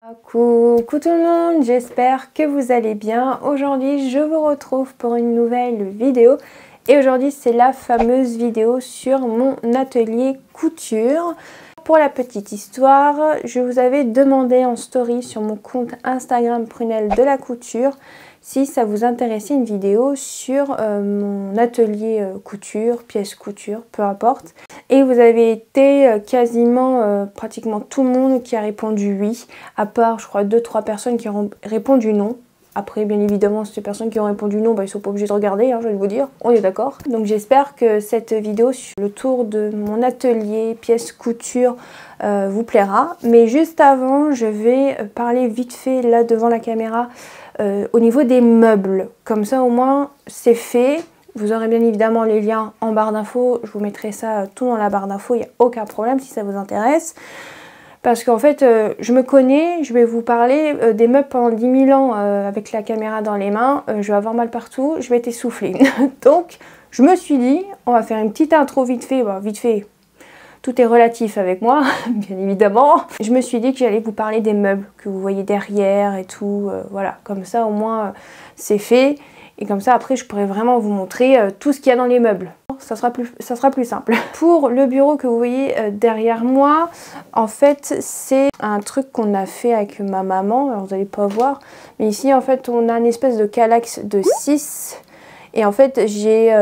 Coucou tout le monde, j'espère que vous allez bien. Aujourd'hui je vous retrouve pour une nouvelle vidéo et aujourd'hui c'est la fameuse vidéo sur mon atelier couture. Pour la petite histoire, je vous avais demandé en story sur mon compte Instagram Prunelle de la couture si ça vous intéressait une vidéo sur mon atelier couture, pièce couture, peu importe. Et vous avez été quasiment pratiquement tout le monde qui a répondu oui, à part je crois 2-3 personnes qui ont répondu non. Après bien évidemment ces personnes qui ont répondu non, ils sont pas obligés de regarder, je vais vous dire, on est d'accord. Donc j'espère que cette vidéo sur le tour de mon atelier pièce couture vous plaira. Mais juste avant, je vais parler vite fait là devant la caméra au niveau des meubles. Comme ça au moins c'est fait. Vous aurez bien évidemment les liens en barre d'infos, je vous mettrai ça tout dans la barre d'infos, il n'y a aucun problème si ça vous intéresse. Parce qu'en fait, je me connais, je vais vous parler des meubles pendant 10 000 ans avec la caméra dans les mains, je vais avoir mal partout, je vais être essoufflée. Donc, je me suis dit, on va faire une petite intro vite fait, tout est relatif avec moi, bien évidemment. Je me suis dit que j'allais vous parler des meubles que vous voyez derrière et tout, voilà, comme ça au moins c'est fait. Et comme ça après je pourrais vraiment vous montrer tout ce qu'il y a dans les meubles. Ça sera plus simple. Pour le bureau que vous voyez derrière moi, en fait c'est un truc qu'on a fait avec ma maman, alors vous n'allez pas voir. Mais ici en fait on a une espèce de calax de 6. Et en fait j'ai,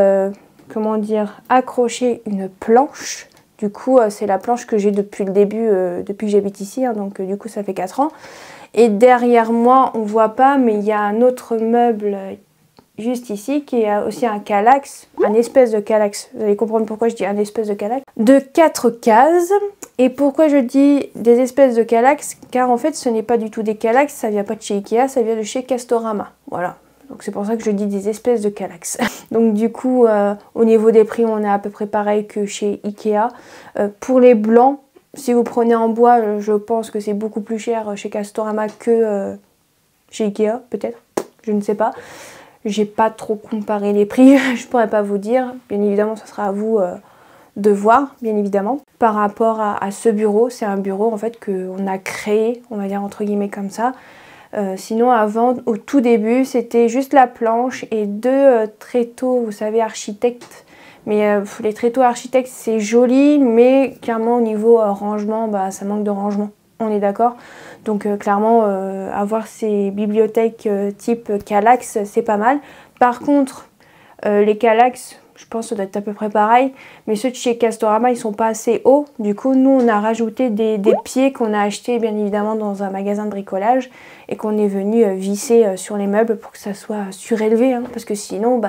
comment dire, accroché une planche. Du coup c'est la planche que j'ai depuis le début, depuis que j'habite ici, donc du coup ça fait 4 ans. Et derrière moi on voit pas mais il y a un autre meuble juste ici qui est aussi un calax, un espèce de calax, vous allez comprendre pourquoi je dis un espèce de calax, de 4 cases. Et pourquoi je dis des espèces de calax? Car en fait ce n'est pas du tout des calax, ça vient pas de chez Ikea, ça vient de chez Castorama, voilà. Donc c'est pour ça que je dis des espèces de calax. Donc du coup au niveau des prix on est à peu près pareil que chez Ikea. Pour les blancs, si vous prenez en bois, je pense que c'est beaucoup plus cher chez Castorama que chez Ikea, peut-être, je ne sais pas. J'ai pas trop comparé les prix, je pourrais pas vous dire. Bien évidemment, ça sera à vous de voir, bien évidemment. Par rapport à ce bureau, c'est un bureau en fait qu'on a créé, on va dire entre guillemets comme ça. Sinon avant, au tout début, c'était juste la planche et 2 tréteaux, vous savez, architectes. Mais les tréteaux architectes, c'est joli, mais clairement au niveau rangement, ça manque de rangement. On est d'accord. Donc clairement avoir ces bibliothèques type Kallax c'est pas mal. Par contre les Kallax, je pense que ça doit être à peu près pareil, mais ceux de chez Castorama ils sont pas assez hauts. Du coup nous on a rajouté des pieds qu'on a achetés bien évidemment dans un magasin de bricolage et qu'on est venu visser sur les meubles pour que ça soit surélevé, parce que sinon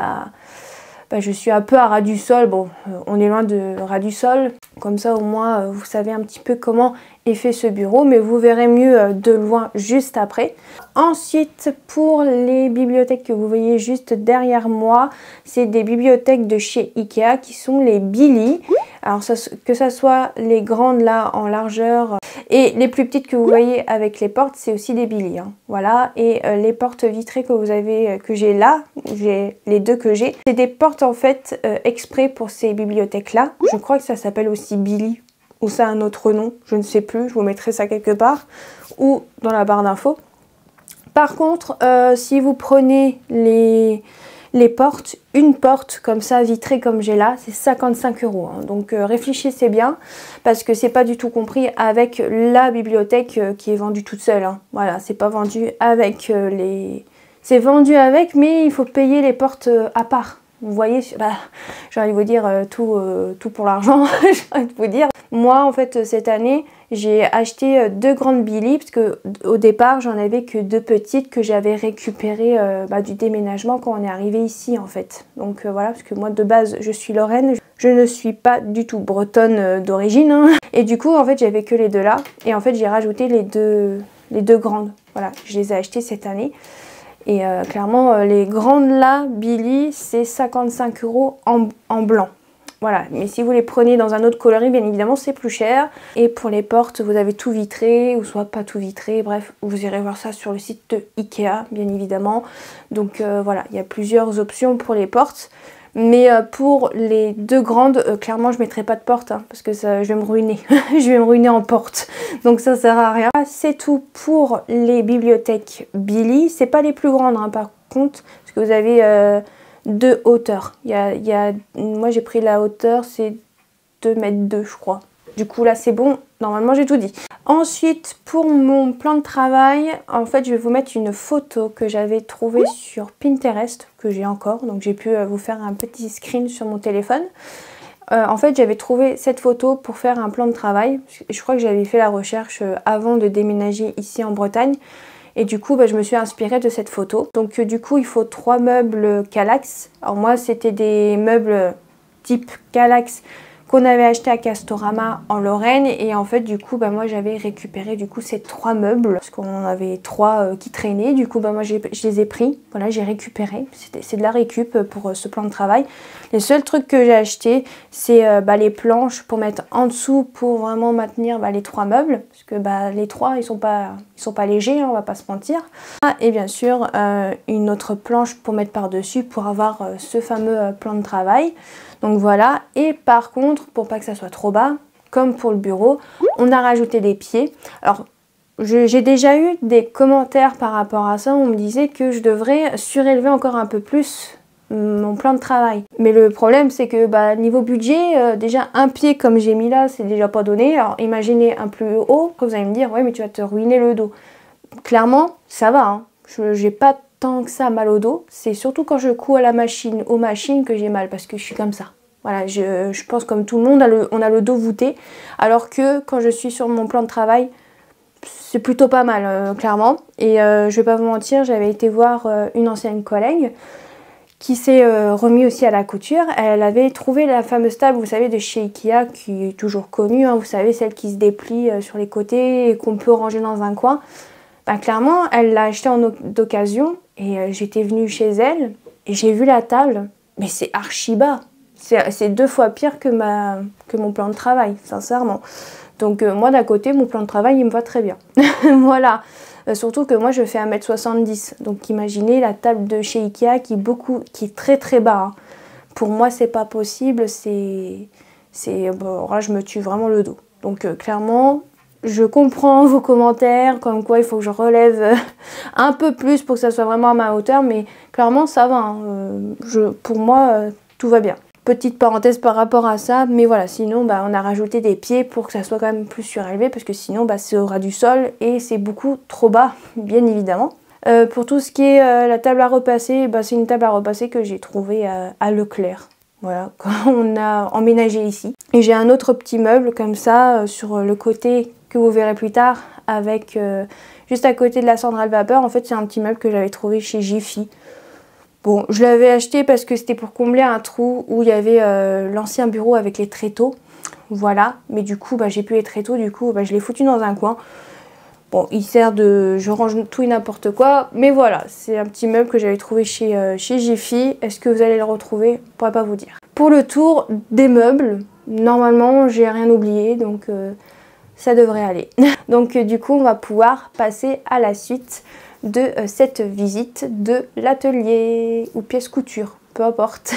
je suis un peu à ras du sol. Bon, on est loin de ras du sol. Comme ça, au moins, vous savez un petit peu comment est fait ce bureau. Mais vous verrez mieux de loin juste après. Ensuite, pour les bibliothèques que vous voyez juste derrière moi, c'est des bibliothèques de chez Ikea qui sont les Billy. Alors, que ça soit les grandes là en largeur et les plus petites que vous voyez avec les portes, c'est aussi des Billy. Voilà. Et les portes vitrées que vous avez, que j'ai là, les 2 que j'ai, c'est des portes en fait exprès pour ces bibliothèques là. Je crois que ça s'appelle aussi Billy ou ça a un autre nom, je ne sais plus, je vous mettrai ça quelque part ou dans la barre d'infos. Par contre, si vous prenez les portes, une porte comme ça vitrée comme j'ai là, c'est 55 €. Donc réfléchissez bien parce que c'est pas du tout compris avec la bibliothèque qui est vendue toute seule. Voilà, c'est pas vendu avec les... C'est vendu avec, mais il faut payer les portes à part. Vous voyez, j'ai envie de vous dire tout pour l'argent, j'ai envie de vous dire. Moi, en fait, cette année, j'ai acheté 2 grandes Billy, parce que au départ, j'en avais que 2 petites que j'avais récupérées du déménagement quand on est arrivé ici, en fait. Donc voilà, parce que moi, de base, je suis lorraine, je ne suis pas du tout bretonne d'origine. Et du coup, en fait, j'avais que les 2 là. Et en fait, j'ai rajouté les deux grandes. Voilà, je les ai achetées cette année. Et clairement, les grandes là, Billy, c'est 55 € en blanc. Voilà, mais si vous les prenez dans un autre coloris, bien évidemment, c'est plus cher. Et pour les portes, vous avez tout vitré, ou soit pas tout vitré. Bref, vous irez voir ça sur le site de Ikea, bien évidemment. Donc voilà, il y a plusieurs options pour les portes. Mais pour les deux grandes, clairement je mettrai pas de porte hein, parce que ça, je vais me ruiner. Je vais me ruiner en porte. Donc ça sert à rien. C'est tout pour les bibliothèques Billy. C'est pas les plus grandes hein, par contre, parce que vous avez deux hauteurs. Moi j'ai pris la hauteur, c'est 2,2 m je crois. Du coup là c'est bon, normalement j'ai tout dit. Ensuite pour mon plan de travail, en fait je vais vous mettre une photo que j'avais trouvée sur Pinterest, que j'ai encore, donc j'ai pu vous faire un petit screen sur mon téléphone. En fait j'avais trouvé cette photo pour faire un plan de travail. Je crois que j'avais fait la recherche avant de déménager ici en Bretagne. Et du coup je me suis inspirée de cette photo. Donc du coup il faut 3 meubles Kallax. Alors moi c'était des meubles type Kallax qu'on avait acheté à Castorama en Lorraine, et en fait du coup moi j'avais récupéré du coup ces 3 meubles parce qu'on en avait 3 qui traînaient. Du coup moi je les ai pris, voilà, j'ai récupéré, c'est de la récup pour ce plan de travail. Les seuls trucs que j'ai acheté c'est les planches pour mettre en dessous pour vraiment maintenir les 3 meubles, parce que les 3 ils sont pas légers hein, on va pas se mentir. Et bien sûr une autre planche pour mettre par dessus pour avoir ce fameux plan de travail. Donc voilà, et par contre, pour pas que ça soit trop bas, comme pour le bureau, on a rajouté des pieds. Alors, j'ai déjà eu des commentaires par rapport à ça, on me disait que je devrais surélever encore un peu plus mon plan de travail. Mais le problème, c'est que niveau budget, déjà un pied comme j'ai mis là, c'est déjà pas donné. Alors imaginez un plus haut, vous allez me dire, ouais mais tu vas te ruiner le dos. Clairement, ça va, hein. J'ai pas tant que ça mal au dos, c'est surtout quand je couds à la machine, aux machines que j'ai mal parce que je suis comme ça. Voilà, je pense comme tout le monde, on a le dos voûté, alors que quand je suis sur mon plan de travail, c'est plutôt pas mal, clairement. Et je vais pas vous mentir, j'avais été voir une ancienne collègue qui s'est remis aussi à la couture. Elle avait trouvé la fameuse table, vous savez, de chez Ikea, qui est toujours connue, hein, vous savez, celle qui se déplie sur les côtés et qu'on peut ranger dans un coin. Clairement, elle l'a acheté d'occasion et j'étais venue chez elle et j'ai vu la table, mais c'est archi bas. C'est 2 fois pire que mon plan de travail, sincèrement. Donc moi d'un côté, mon plan de travail, il me va très bien. Voilà. Surtout que moi, je fais 1,70 m. Donc imaginez la table de chez Ikea qui est très très bas. Hein. Pour moi, c'est pas possible. Là, je me tue vraiment le dos. Donc clairement... Je comprends vos commentaires, comme quoi il faut que je relève un peu plus pour que ça soit vraiment à ma hauteur, mais clairement ça va, hein. Pour moi tout va bien. Petite parenthèse par rapport à ça, mais voilà, sinon on a rajouté des pieds pour que ça soit quand même plus surélevé, parce que sinon c'est au ras du sol et c'est beaucoup trop bas, bien évidemment. Pour tout ce qui est la table à repasser, c'est une table à repasser que j'ai trouvée à Leclerc. Voilà, quand on a emménagé ici. Et j'ai un autre petit meuble comme ça sur le côté que vous verrez plus tard, avec juste à côté de la centrale vapeur. En fait, c'est un petit meuble que j'avais trouvé chez Jiffy. Bon, je l'avais acheté parce que c'était pour combler un trou où il y avait l'ancien bureau avec les tréteaux. Voilà, mais du coup, j'ai plus les tréteaux, du coup, je l'ai foutu dans un coin. Bon, il sert de... je range tout et n'importe quoi, mais voilà, c'est un petit meuble que j'avais trouvé chez Jiffy. Est-ce que vous allez le retrouver? Je pourrais pas vous dire. Pour le tour des meubles, normalement, j'ai rien oublié, donc ça devrait aller. Donc du coup, on va pouvoir passer à la suite de cette visite de l'atelier ou pièce couture, peu importe.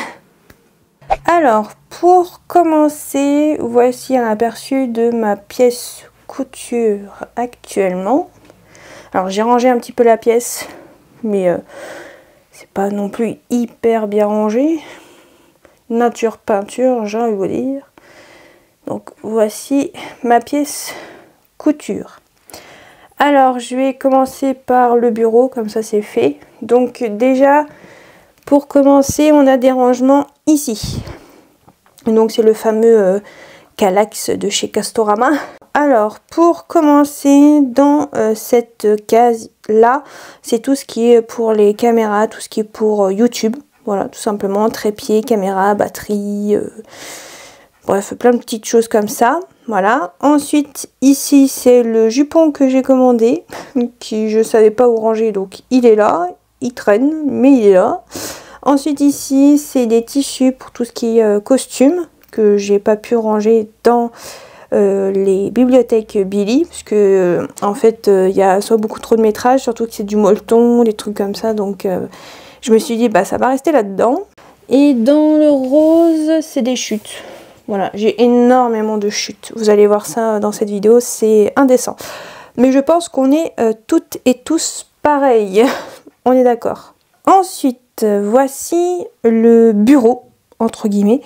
Alors, pour commencer, voici un aperçu de ma pièce couture actuellement. Alors j'ai rangé un petit peu la pièce, mais c'est pas non plus hyper bien rangé. Nature peinture, j'ai envie de vous dire. Donc voici ma pièce couture. Alors je vais commencer par le bureau, comme ça c'est fait. Donc déjà pour commencer, on a des rangements ici. Donc c'est le fameux Kallax de chez Castorama. Alors pour commencer, dans cette case là, c'est tout ce qui est pour les caméras, tout ce qui est pour YouTube. Voilà, tout simplement, trépied, caméra, batterie, bref, plein de petites choses comme ça. Voilà. Ensuite, ici, c'est le jupon que j'ai commandé, qui je savais pas où ranger, donc il est là, il traîne, mais il est là. Ensuite, ici, c'est des tissus pour tout ce qui est costume, que j'ai pas pu ranger dans les bibliothèques Billy, parce que en fait, il y a soit beaucoup trop de métrage, surtout que c'est du molleton, des trucs comme ça, donc je me suis dit, ça va rester là-dedans. Et dans le rose, c'est des chutes. Voilà, j'ai énormément de chutes. Vous allez voir ça dans cette vidéo, c'est indécent. Mais je pense qu'on est toutes et tous pareils. On est d'accord. Ensuite, voici le bureau, entre guillemets.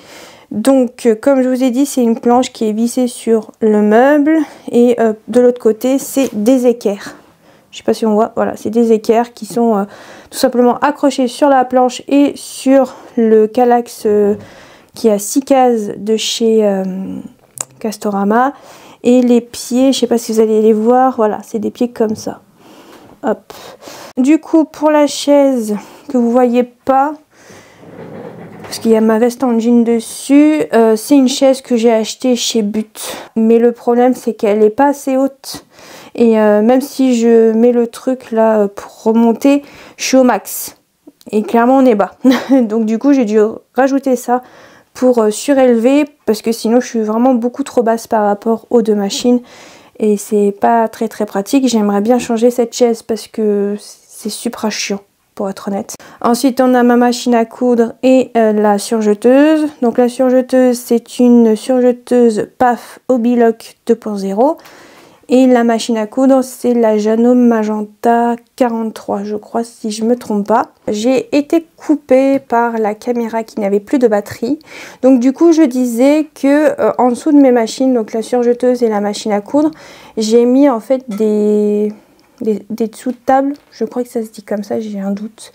Donc, comme je vous ai dit, c'est une planche qui est vissée sur le meuble. Et de l'autre côté, c'est des équerres. Je sais pas si on voit, voilà, c'est des équerres qui sont tout simplement accrochés sur la planche et sur le Kallax qui a 6 cases de chez Castorama. Et les pieds, je sais pas si vous allez les voir, voilà, c'est des pieds comme ça. Hop. Du coup, pour la chaise que vous voyez pas, parce qu'il y a ma veste en jean dessus, c'est une chaise que j'ai achetée chez But. Mais le problème, c'est qu'elle n'est pas assez haute. Et même si je mets le truc là pour remonter, je suis au max. Et clairement, on est bas. Donc du coup, j'ai dû rajouter ça pour surélever, parce que sinon, je suis vraiment beaucoup trop basse par rapport aux deux machines. Et c'est pas très pratique. J'aimerais bien changer cette chaise parce que c'est super chiant, pour être honnête. Ensuite, on a ma machine à coudre et la surjeteuse. Donc la surjeteuse, c'est une surjeteuse PAF Hobbylock 2.0. Et la machine à coudre, c'est la Janome Magenta 43, je crois, si je me trompe pas. J'ai été coupée par la caméra qui n'avait plus de batterie. Donc du coup, je disais que en dessous de mes machines, donc la surjeteuse et la machine à coudre, j'ai mis en fait des dessous de table. Je crois que ça se dit comme ça, j'ai un doute.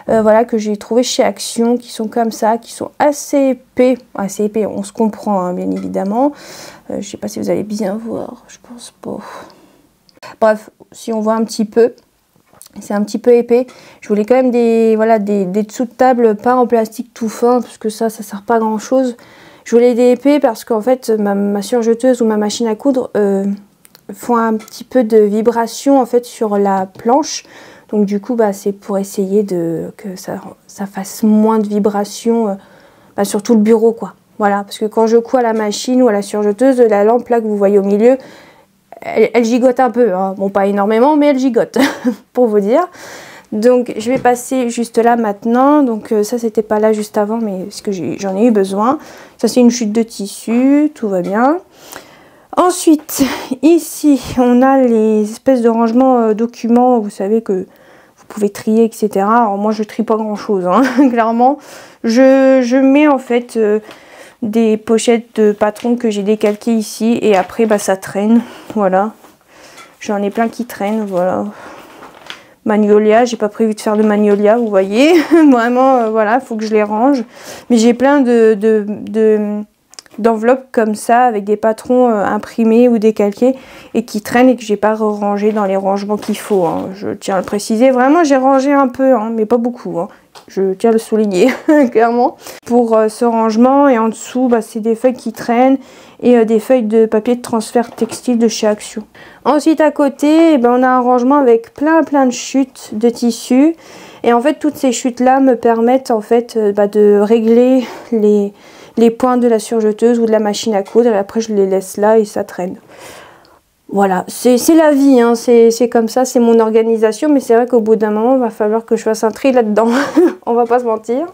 Voilà, que j'ai trouvé chez Action, qui sont comme ça, qui sont assez épais. Assez épais, on se comprend, hein, bien évidemment. Je sais pas si vous allez bien voir, je pense pas. Bref, si on voit un petit peu, c'est un petit peu épais. Je voulais quand même des dessous de table, pas en plastique tout fin, parce que ça sert pas à grand chose. Je voulais des épais parce qu'en fait, ma surjeteuse ou ma machine à coudre font un petit peu de vibration en fait sur la planche. Donc du coup, c'est pour essayer que ça fasse moins de vibrations sur tout le bureau, quoi. Voilà, parce que quand je couds à la machine ou à la surjeteuse, la lampe là que vous voyez au milieu, elle gigote un peu. Hein. Bon, pas énormément, mais elle gigote, pour vous dire. Donc je vais passer juste là maintenant. Donc ça, c'était pas là juste avant, mais parce que j'en ai eu besoin. Ça, c'est une chute de tissu, tout va bien. Ensuite, ici, on a les espèces de rangements documents, vous savez que vous pouvez trier, etc. Alors moi, je trie pas grand-chose, hein, clairement. Je mets en fait des pochettes de patron que j'ai décalquées ici, et après, ça traîne, voilà. J'en ai plein qui traînent, voilà. Magnolia, j'ai pas prévu de faire de magnolia, vous voyez. Vraiment, voilà, faut que je les range. Mais j'ai plein d'enveloppes comme ça avec des patrons imprimés ou décalqués et qui traînent et que j'ai pas rangé dans les rangements qu'il faut, hein. Je tiens à le préciser, vraiment j'ai rangé un peu, hein, mais pas beaucoup, hein. Je tiens à le souligner clairement pour ce rangement. Et en dessous c'est des feuilles qui traînent et des feuilles de papier de transfert textile de chez Action. Ensuite à côté on a un rangement avec plein de chutes de tissu, et en fait toutes ces chutes là me permettent en fait de régler les points de la surjeteuse ou de la machine à coudre, et après je les laisse là et ça traîne. Voilà, c'est la vie, hein. C'est comme ça, c'est mon organisation, mais c'est vrai qu'au bout d'un moment, il va falloir que je fasse un tri là-dedans, on va pas se mentir.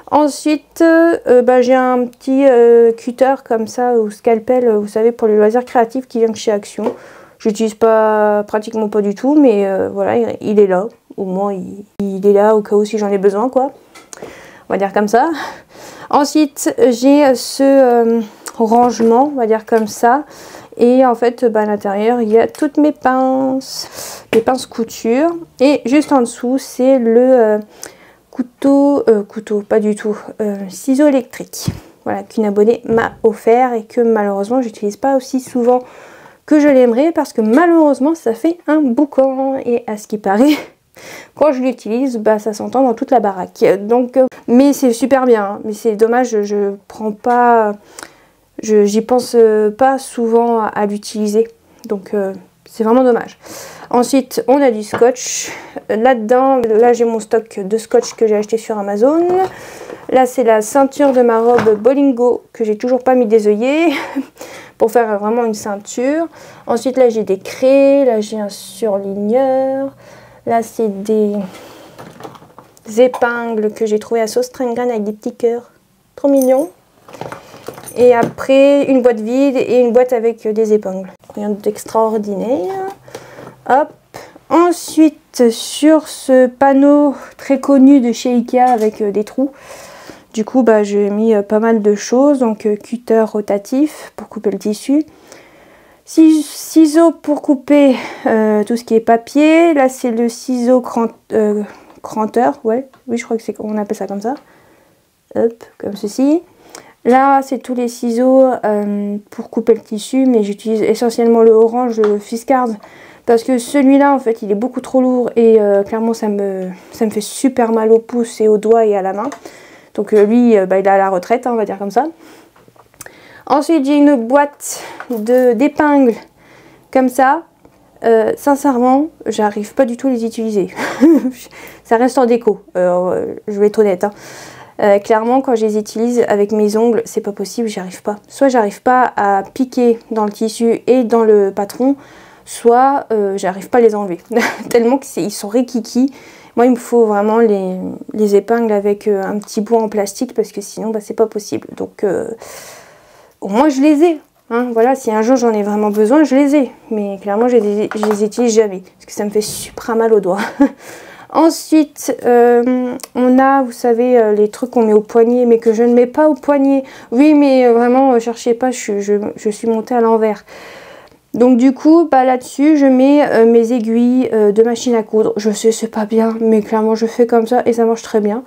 Ensuite, j'ai un petit cutter comme ça, ou scalpel, vous savez, pour les loisirs créatifs qui vient de chez Action. Je l'utilise pratiquement pas du tout, mais voilà, il est là. Au moins, il est là au cas où si j'en ai besoin, quoi. On va dire comme ça. Ensuite, j'ai ce rangement, on va dire comme ça. Et en fait, à l'intérieur, il y a toutes mes pinces couture. Et juste en dessous, c'est le couteau, pas du tout, ciseau électrique. Voilà, qu'une abonnée m'a offert et que malheureusement, j'utilise pas aussi souvent que je l'aimerais, parce que malheureusement, ça fait un boucan. Et à ce qui paraît, quand je l'utilise, ça s'entend dans toute la baraque. Donc, mais c'est super bien, hein. Mais c'est dommage, je prends pas... J'y pense pas souvent à l'utiliser, donc c'est vraiment dommage. Ensuite, on a du scotch. Là-dedans, là j'ai mon stock de scotch que j'ai acheté sur Amazon. Là, c'est la ceinture de ma robe Bolingo que j'ai toujours pas mis des œillets pour faire vraiment une ceinture. Ensuite, là j'ai des craies, là j'ai un surligneur. Là, c'est des épingles que j'ai trouvé à Sauce Strengan avec des petits cœurs. Trop mignon. Et après, une boîte vide et une boîte avec des épingles. Rien d'extraordinaire. Hop. Ensuite, sur ce panneau très connu de chez Ikea avec des trous, du coup, bah, j'ai mis pas mal de choses. Donc, cutter rotatif pour couper le tissu. Ciseaux pour couper tout ce qui est papier. Là, c'est le ciseau cranteur. Ouais, oui, je crois que c'est on appelle ça comme ça. Hop, comme ceci. Là, c'est tous les ciseaux pour couper le tissu, mais j'utilise essentiellement le orange, le Fiskars, parce que celui-là, en fait, il est beaucoup trop lourd et clairement, ça me fait super mal au pouce et aux doigts et à la main. Donc lui, bah, il est à la retraite, hein, on va dire comme ça. Ensuite, j'ai une boîte d'épingles comme ça. Sincèrement, j'arrive pas du tout à les utiliser. Ça reste en déco, je vais être honnête, hein. Clairement, quand je les utilise avec mes ongles, c'est pas possible, j'y arrive pas. Soit j'arrive pas à piquer dans le tissu et dans le patron, soit j'arrive pas à les enlever. Tellement qu'ils sont rikiki. Moi, il me faut vraiment les épingles avec un petit bout en plastique parce que sinon, bah, c'est pas possible. Donc, au moins, je les ai. Hein, voilà, si un jour j'en ai vraiment besoin, je les ai. Mais clairement, je les utilise jamais parce que ça me fait super mal aux doigts. Ensuite, on a, vous savez, les trucs qu'on met au poignet, mais que je ne mets pas au poignet. Oui, mais vraiment, cherchez pas, je suis montée à l'envers. Donc du coup, bah, là-dessus, je mets mes aiguilles de machine à coudre. Je sais, c'est pas bien, mais clairement, je fais comme ça et ça marche très bien.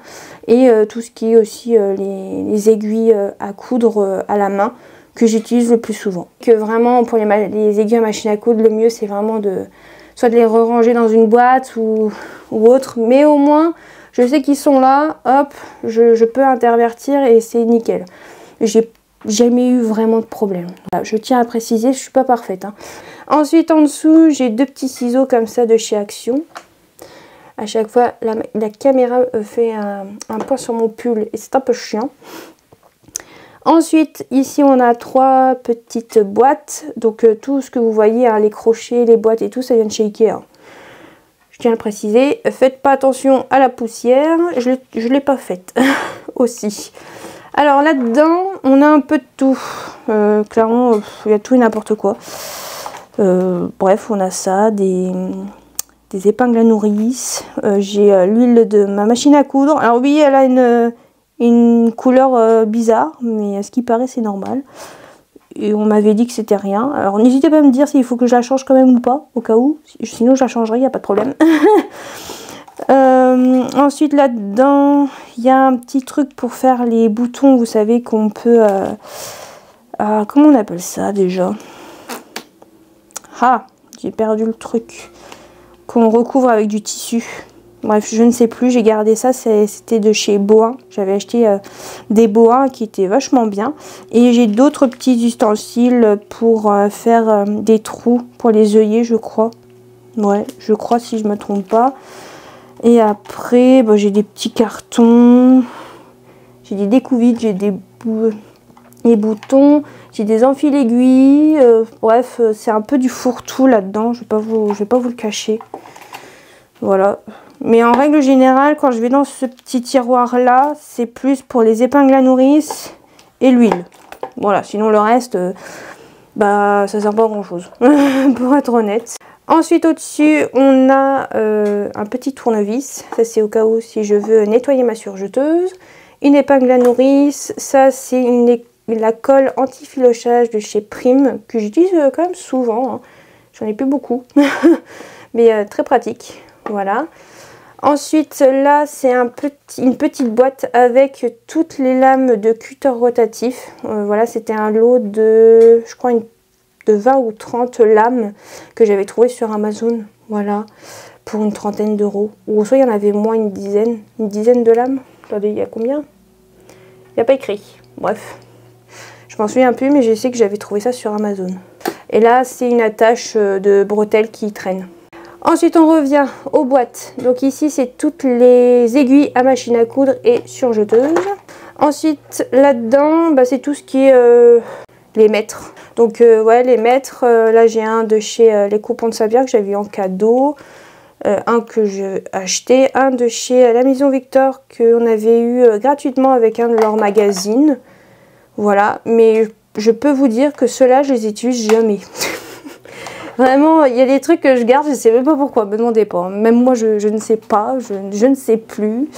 Et tout ce qui est aussi les aiguilles à coudre à la main, que j'utilise le plus souvent. Que vraiment, pour les aiguilles à machine à coudre, le mieux, c'est vraiment soit de les ranger dans une boîte ou autre. Mais au moins, je sais qu'ils sont là, hop, je peux intervertir et c'est nickel. J'ai jamais eu vraiment de problème. Voilà, je tiens à préciser, je suis pas parfaite, hein. Ensuite, en dessous, j'ai deux petits ciseaux comme ça de chez Action. À chaque fois, la caméra fait un point sur mon pull et c'est un peu chiant. Ensuite, ici, on a trois petites boîtes. Donc, tout ce que vous voyez, hein, les crochets, les boîtes et tout, ça vient de chez Ikea. Je tiens à le préciser. Faites pas attention à la poussière. Je ne l'ai pas faite aussi. Alors, là-dedans, on a un peu de tout. Clairement, il y a tout et n'importe quoi. Bref, on a ça, des épingles à nourrice. J'ai l'huile de ma machine à coudre. Alors oui, elle a une couleur bizarre, mais à ce qui paraît c'est normal. Et on m'avait dit que c'était rien. Alors n'hésitez pas à me dire s'il faut que je la change quand même ou pas, au cas où. Sinon je la changerai, il n'y a pas de problème. Ensuite là-dedans, il y a un petit truc pour faire les boutons, vous savez qu'on peut... comment on appelle ça déjà? Ah, j'ai perdu le truc. Qu'on recouvre avec du tissu. Bref, je ne sais plus, j'ai gardé ça, c'était de chez Boin. J'avais acheté des Boin qui étaient vachement bien. Et j'ai d'autres petits ustensiles pour faire des trous pour les œillets, je crois. Ouais, je crois si je ne me trompe pas. Et après, bah, j'ai des petits cartons. J'ai des découvites, j'ai des boutons. J'ai des enfils aiguilles. Bref, c'est un peu du fourre-tout là-dedans. Je vais pas vous le cacher. Voilà. Mais en règle générale, quand je vais dans ce petit tiroir là, c'est plus pour les épingles à nourrice et l'huile. Voilà, sinon le reste, bah ça sert pas à grand chose, pour être honnête. Ensuite au-dessus, on a un petit tournevis. Ça c'est au cas où si je veux nettoyer ma surjeteuse. Une épingle à nourrice. Ça c'est la colle anti-filochage de chez Prime, que j'utilise quand même souvent. Hein. J'en ai plus beaucoup, mais très pratique. Voilà. Ensuite, là, c'est une petite boîte avec toutes les lames de cutter rotatif. Voilà, c'était un lot de, je crois, de 20 ou 30 lames que j'avais trouvé sur Amazon. Voilà, pour une trentaine d'euros. Ou soit il y en avait moins, une dizaine de lames. Attendez, il y a combien? Il n'y a pas écrit. Bref, je m'en souviens plus, mais je sais que j'avais trouvé ça sur Amazon. Et là, c'est une attache de bretelles qui traîne. Ensuite, on revient aux boîtes. Donc ici, c'est toutes les aiguilles à machine à coudre et surjeteuse. Ensuite, là-dedans, bah, c'est tout ce qui est les mètres. Donc, ouais, les mètres. Là, j'ai un de chez Les Coupons de Savia que j'avais eu en cadeau. Un que j'ai acheté, un de chez la Maison Victor qu'on avait eu gratuitement avec un de leurs magazines. Voilà, mais je peux vous dire que ceux-là, je les utilise jamais. Vraiment, il y a des trucs que je garde, je sais même pas pourquoi, me demandez pas. Même moi, je ne sais pas, je ne sais plus.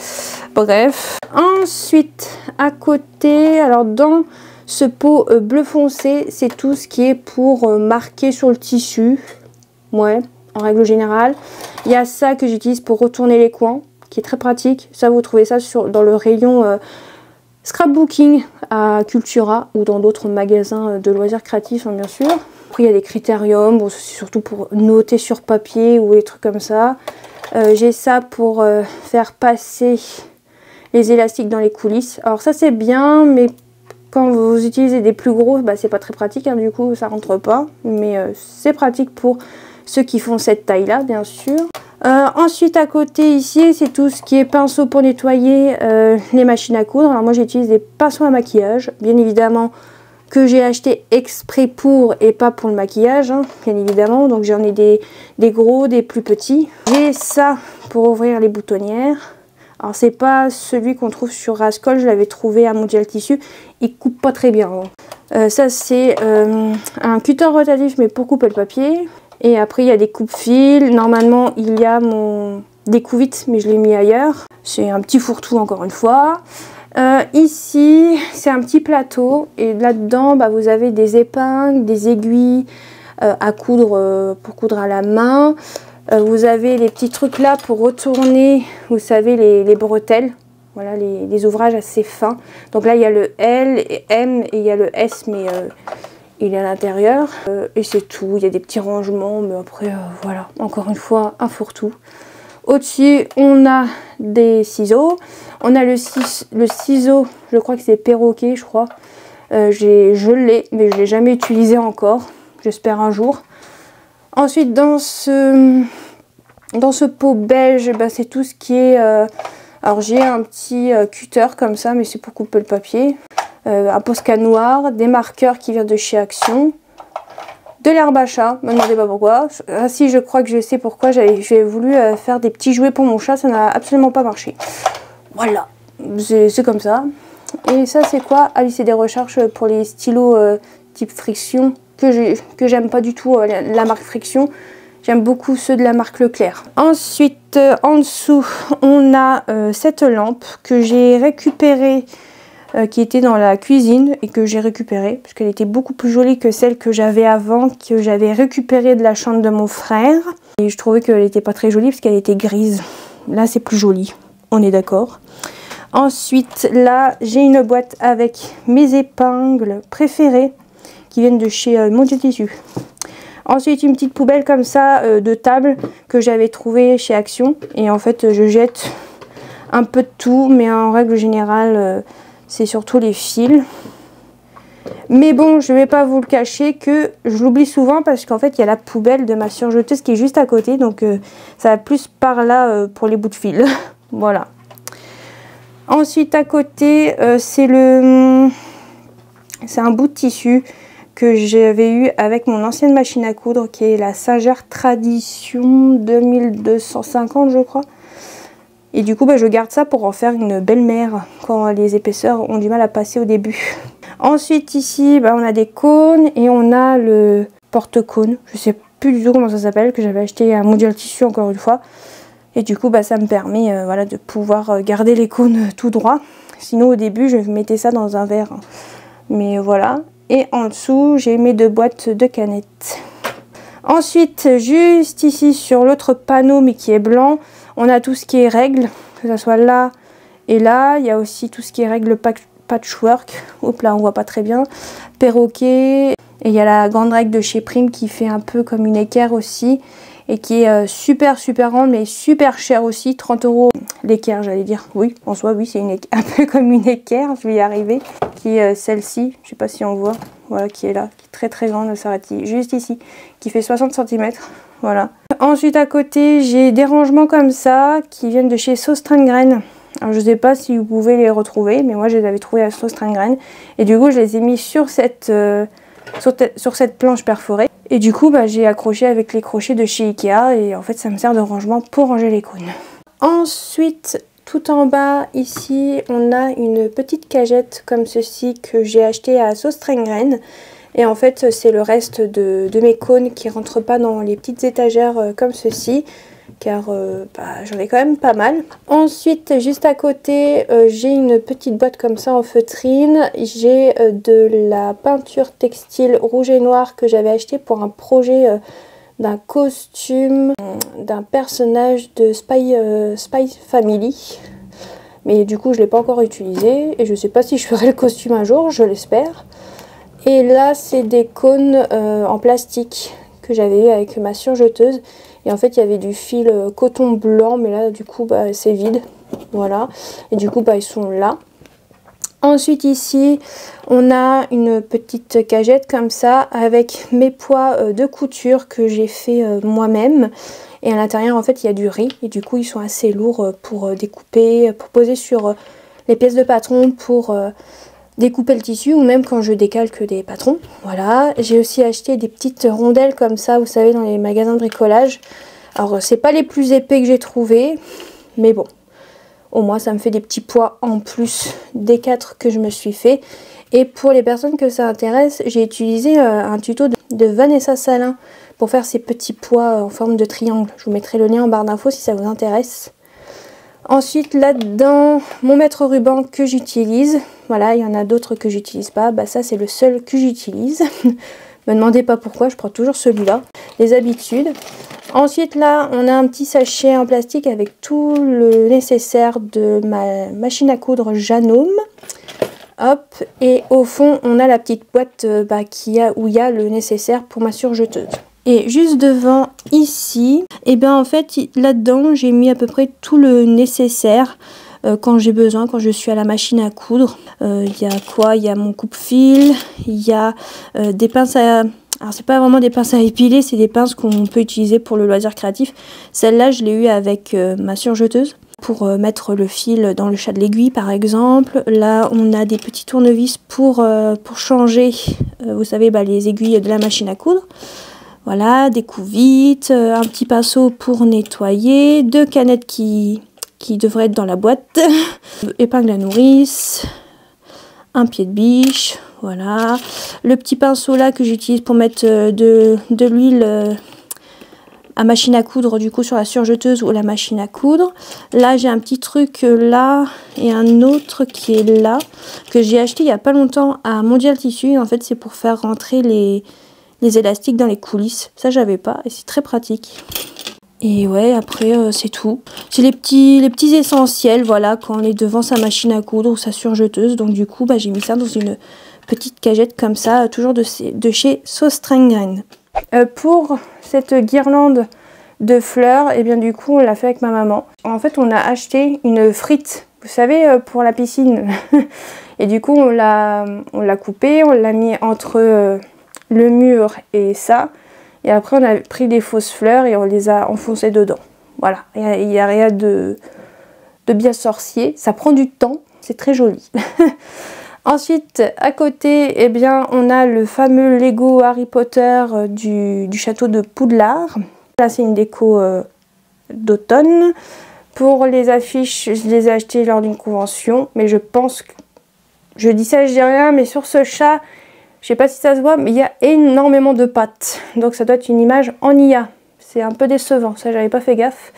Bref. Ensuite, à côté, alors dans ce pot bleu foncé, c'est tout ce qui est pour marquer sur le tissu. Ouais, en règle générale. Il y a ça que j'utilise pour retourner les coins, qui est très pratique. Ça, vous trouvez ça dans le rayon scrapbooking à Cultura ou dans d'autres magasins de loisirs créatifs, hein, bien sûr. Après, il y a des critériums, bon, c'est surtout pour noter sur papier ou des trucs comme ça. J'ai ça pour faire passer les élastiques dans les coulisses. Alors ça, c'est bien, mais quand vous utilisez des plus gros, bah, c'est pas très pratique, hein, du coup, ça rentre pas. Mais c'est pratique pour ceux qui font cette taille-là, bien sûr. Ensuite, à côté, ici, c'est tout ce qui est pinceau pour nettoyer les machines à coudre. Alors moi, j'utilise des pinceaux à maquillage, bien évidemment, que j'ai acheté exprès pour et pas pour le maquillage, hein, bien évidemment. Donc j'en ai des gros, des plus petits. J'ai ça pour ouvrir les boutonnières. Alors c'est pas celui qu'on trouve sur Rascol, je l'avais trouvé à Mondial Tissu. Il coupe pas très bien. Hein. Ça c'est un cutter rotatif mais pour couper le papier. Et après il y a des coupe-fils. Normalement il y a mon découvite mais je l'ai mis ailleurs. C'est un petit fourre-tout encore une fois. Ici c'est un petit plateau et là-dedans bah, vous avez des épingles, des aiguilles à coudre pour coudre à la main. Vous avez les petits trucs là pour retourner, vous savez, les bretelles. Voilà, les ouvrages assez fins. Donc là il y a le L et M et il y a le S mais il est à l'intérieur. Et c'est tout, il y a des petits rangements mais après voilà, encore une fois un fourre-tout. Au-dessus, on a des ciseaux. On a le ciseau, je crois que c'est perroquet, je crois. Je l'ai, mais je ne l'ai jamais utilisé encore. J'espère un jour. Ensuite, dans ce pot beige, bah, c'est tout ce qui est... alors, j'ai un petit cutter comme ça, mais c'est pour couper le papier. Un Posca noir, des marqueurs qui viennent de chez Action. De l'herbe à chat, ne me demandez pas pourquoi. Ah si, je crois que je sais pourquoi. J'ai voulu faire des petits jouets pour mon chat, ça n'a absolument pas marché. Voilà, c'est comme ça. Et ça c'est quoi? Ah oui, c'est des recherches pour les stylos type Friction, que j'aime pas du tout la marque Friction. J'aime beaucoup ceux de la marque Leclerc. Ensuite, en dessous, on a cette lampe que j'ai récupérée, qui était dans la cuisine et que j'ai récupérée parce qu'elle était beaucoup plus jolie que celle que j'avais avant, que j'avais récupérée de la chambre de mon frère. Et je trouvais qu'elle n'était pas très jolie parce qu'elle était grise. Là, c'est plus joli, on est d'accord. Ensuite, là, j'ai une boîte avec mes épingles préférées qui viennent de chez Mondial Tissu. Ensuite, une petite poubelle comme ça de table que j'avais trouvée chez Action. Et en fait, je jette un peu de tout, mais en règle générale... c'est surtout les fils. Mais bon, je ne vais pas vous le cacher que je l'oublie souvent parce qu'en fait, il y a la poubelle de ma surjeteuse qui est juste à côté. Donc, ça va plus par là pour les bouts de fil. Voilà. Ensuite, à côté, c'est un bout de tissu que j'avais eu avec mon ancienne machine à coudre qui est la Singer Tradition 2250, je crois. Et du coup, bah, je garde ça pour en faire une belle-mère quand les épaisseurs ont du mal à passer au début. Ensuite, ici, bah, on a des cônes et on a le porte-cône. Je sais plus du tout comment ça s'appelle, que j'avais acheté à Mondial Tissu encore une fois. Et du coup, bah, ça me permet voilà, de pouvoir garder les cônes tout droit. Sinon, au début, je mettais ça dans un verre. Mais voilà. Et en dessous, j'ai mes 2 boîtes de canettes. Ensuite, juste ici, sur l'autre panneau, mais qui est blanc, on a tout ce qui est règles, que ce soit là et là. Il y a aussi tout ce qui est règles patchwork. Oups, là, on voit pas très bien. Perroquet. Et il y a la grande règle de chez Prime qui fait un peu comme une équerre aussi. Et qui est super grande, mais super chère aussi. 30 € l'équerre, j'allais dire. Oui, en soi, oui, c'est un peu comme une équerre. Je vais y arriver. Qui est celle-ci. Je sais pas si on voit. Voilà, qui est là. Qui est très grande. Elle s'arrête juste ici. Qui fait 60 cm. Voilà. Ensuite, à côté, j'ai des rangements comme ça. Qui viennent de chez Sauce Train de Graines. Alors, je sais pas si vous pouvez les retrouver. Mais moi, je les avais trouvés à Sauce Train de Graines. Et du coup, je les ai mis sur cette sur cette planche perforée. Et du coup, j'ai accroché avec les crochets de chez Ikea et en fait, ça me sert de rangement pour ranger les cônes. Ensuite, tout en bas, ici, on a une petite cagette comme ceci que j'ai acheté à Sostrengrain. Et en fait, c'est le reste de mes cônes qui ne rentrent pas dans les petites étagères comme ceci. Car j'en ai quand même pas mal. Ensuite, juste à côté, j'ai une petite boîte comme ça en feutrine. J'ai de la peinture textile rouge et noir que j'avais acheté pour un projet d'un costume d'un personnage de Spy Family. Mais du coup, je ne l'ai pas encore utilisé et je ne sais pas si je ferai le costume un jour, je l'espère. Et là, c'est des cônes en plastique que j'avais eu avec ma surjeteuse. Et en fait, il y avait du fil coton blanc, mais là, du coup, c'est vide. Voilà. Et du coup, ils sont là. Ensuite, ici, on a une petite cagette comme ça avec mes poids de couture que j'ai fait moi-même. Et à l'intérieur, en fait, il y a du riz. Et du coup, ils sont assez lourds pour découper, pour poser sur les pièces de patron, pour découper le tissu ou même quand je décalque des patrons. Voilà, j'ai aussi acheté des petites rondelles comme ça, vous savez, dans les magasins de bricolage. Alors c'est pas les plus épais que j'ai trouvé, mais bon, au moins ça me fait des petits poids en plus des 4 que je me suis fait. Et pour les personnes que ça intéresse, j'ai utilisé un tuto de Vanessa Salin pour faire ces petits poids en forme de triangle. Je vous mettrai le lien en barre d'infos si ça vous intéresse. Ensuite, là-dedans, mon mètre ruban que j'utilise. Voilà, il y en a d'autres que j'utilise pas. Ça, c'est le seul que j'utilise. Me demandez pas pourquoi, je prends toujours celui-là. Les habitudes. Ensuite, là, on a un petit sachet en plastique avec tout le nécessaire de ma machine à coudre Janome. Hop, et au fond, on a la petite boîte où il y a le nécessaire pour ma surjeteuse. Et juste devant, ici, en fait, là-dedans, j'ai mis à peu près tout le nécessaire quand j'ai besoin, quand je suis à la machine à coudre. Il y a quoi? Il y a mon coupe-fil, il y a des pinces à... Alors, c'est pas vraiment des pinces à épiler, c'est des pinces qu'on peut utiliser pour le loisir créatif. Celle-là, je l'ai eue avec ma surjeteuse pour mettre le fil dans le chat de l'aiguille, par exemple. Là, on a des petits tournevis pour changer, vous savez, les aiguilles de la machine à coudre. Voilà, des coups-vites, un petit pinceau pour nettoyer, 2 canettes qui devraient être dans la boîte, épingle à nourrice, un pied de biche, voilà. Le petit pinceau là que j'utilise pour mettre de l'huile à machine à coudre, du coup sur la surjeteuse ou la machine à coudre. Là, j'ai un petit truc là et un autre qui est là, que j'ai acheté il n'y a pas longtemps à Mondial Tissu. En fait, c'est pour faire rentrer les élastiques dans les coulisses. Ça, j'avais pas et c'est très pratique. Et ouais, après, c'est tout. C'est les petits essentiels, voilà, quand on est devant sa machine à coudre ou sa surjeteuse. Donc du coup, j'ai mis ça dans une petite cagette comme ça, toujours de chez Sostrengrain. Pour cette guirlande de fleurs, et bien du coup, on l'a fait avec ma maman. En fait, on a acheté une frite, vous savez, pour la piscine. Et du coup, on l'a coupée, on l'a mis entre le mur et ça. Et après, on a pris des fausses fleurs et on les a enfoncées dedans. Voilà, il n'y a rien de bien sorcier. Ça prend du temps, c'est très joli. Ensuite, à côté, on a le fameux Lego Harry Potter du château de Poudlard. Là, c'est une déco d'automne. Pour les affiches, je les ai achetées lors d'une convention. Mais je pense que... Je dis ça, je dis rien, mais sur ce chat... Je sais pas si ça se voit, mais il y a énormément de pattes. Donc ça doit être une image en IA. C'est un peu décevant, ça j'avais pas fait gaffe.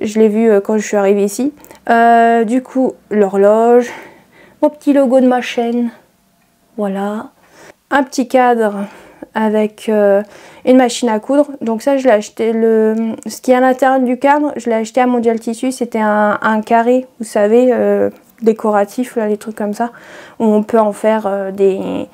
Je l'ai vu quand je suis arrivée ici. Du coup, l'horloge, mon petit logo de ma chaîne. Voilà. Un petit cadre avec une machine à coudre. Donc ça, je l'ai acheté. Ce qui est à l'intérieur du cadre, je l'ai acheté à Mondial Tissu. C'était un carré, vous savez, décoratif, là, les trucs comme ça. Où on peut en faire des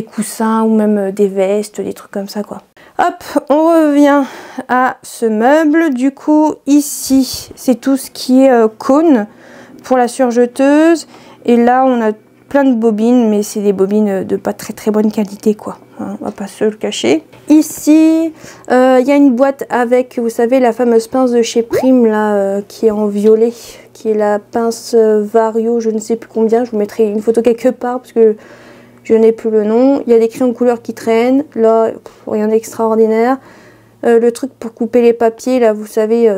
coussins ou même des vestes, des trucs comme ça quoi. Hop, on revient à ce meuble. Du coup, ici, c'est tout ce qui est cône pour la surjeteuse. Et là, on a plein de bobines, mais c'est des bobines de pas très bonne qualité quoi. Hein, on va pas se le cacher. Ici, il y a une boîte avec, vous savez, la fameuse pince de chez Prime là, qui est en violet, qui est la pince Vario, je ne sais plus combien. Je vous mettrai une photo quelque part parce que Je n'ai plus le nom. Il y a des crayons de couleur qui traînent. Là, rien d'extraordinaire. Le truc pour couper les papiers, là, vous savez,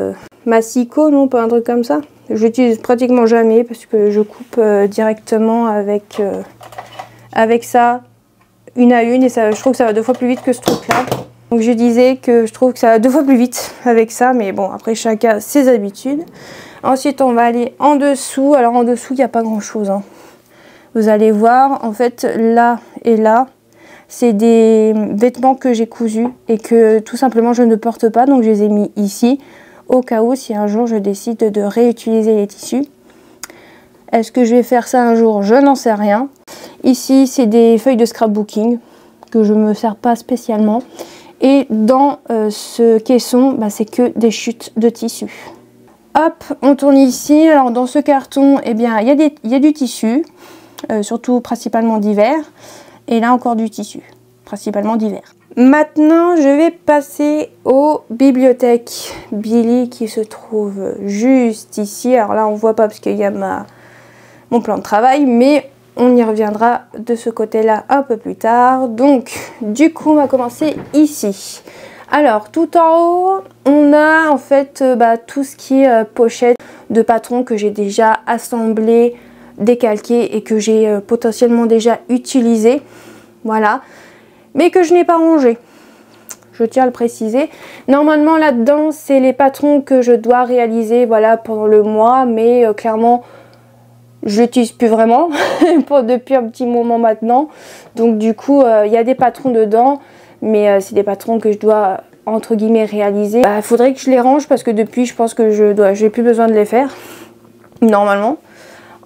Massico, non? Pas un truc comme ça. Je l'utilise pratiquement jamais parce que je coupe directement avec ça, une à une. Et ça, je trouve que ça va 2 fois plus vite que ce truc-là. Donc je disais que je trouve que ça va 2 fois plus vite avec ça. Mais bon, après, chacun a ses habitudes. Ensuite, on va aller en dessous. Alors, en dessous, il n'y a pas grand-chose, hein. Vous allez voir, en fait, là et là, c'est des vêtements que j'ai cousus et que tout simplement je ne porte pas. Donc je les ai mis ici, au cas où si un jour je décide de réutiliser les tissus. Est-ce que je vais faire ça un jour? Je n'en sais rien. Ici, c'est des feuilles de scrapbooking que je ne me sers pas spécialement. Et dans ce caisson, bah, c'est que des chutes de tissu. Hop, on tourne ici. Alors dans ce carton, eh bien, il y a du tissu. Surtout principalement d'hiver, et là encore du tissu, principalement d'hiver. Maintenant je vais passer aux bibliothèques Billy qui se trouve juste ici. Alors là on voit pas parce qu'il y a mon plan de travail, mais on y reviendra de ce côté là un peu plus tard. Donc du coup on va commencer ici. Alors tout en haut on a en fait tout ce qui est pochette de patrons que j'ai déjà assemblé, décalqué et que j'ai potentiellement déjà utilisé, voilà, mais que je n'ai pas rangé, je tiens à le préciser. Normalement là dedans c'est les patrons que je dois réaliser, voilà, pendant le mois, mais clairement je l'utilise plus vraiment depuis un petit moment maintenant. Donc du coup il y a des patrons dedans, mais c'est des patrons que je dois entre guillemets réaliser. Il faudrait que je les range parce que depuis je pense que j'ai plus besoin de les faire normalement.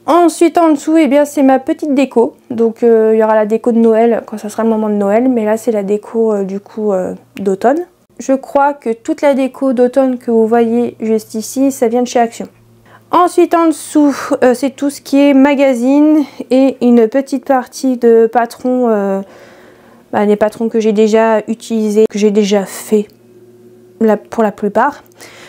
Ensuite en dessous, eh bien c'est ma petite déco. Donc il y aura la déco de Noël quand ça sera le moment de Noël. Mais là c'est la déco du coup d'automne. Je crois que toute la déco d'automne que vous voyez juste ici, ça vient de chez Action. Ensuite en dessous, c'est tout ce qui est magazine et une petite partie de patrons. Les patrons que j'ai déjà utilisés, que j'ai déjà fait pour la plupart.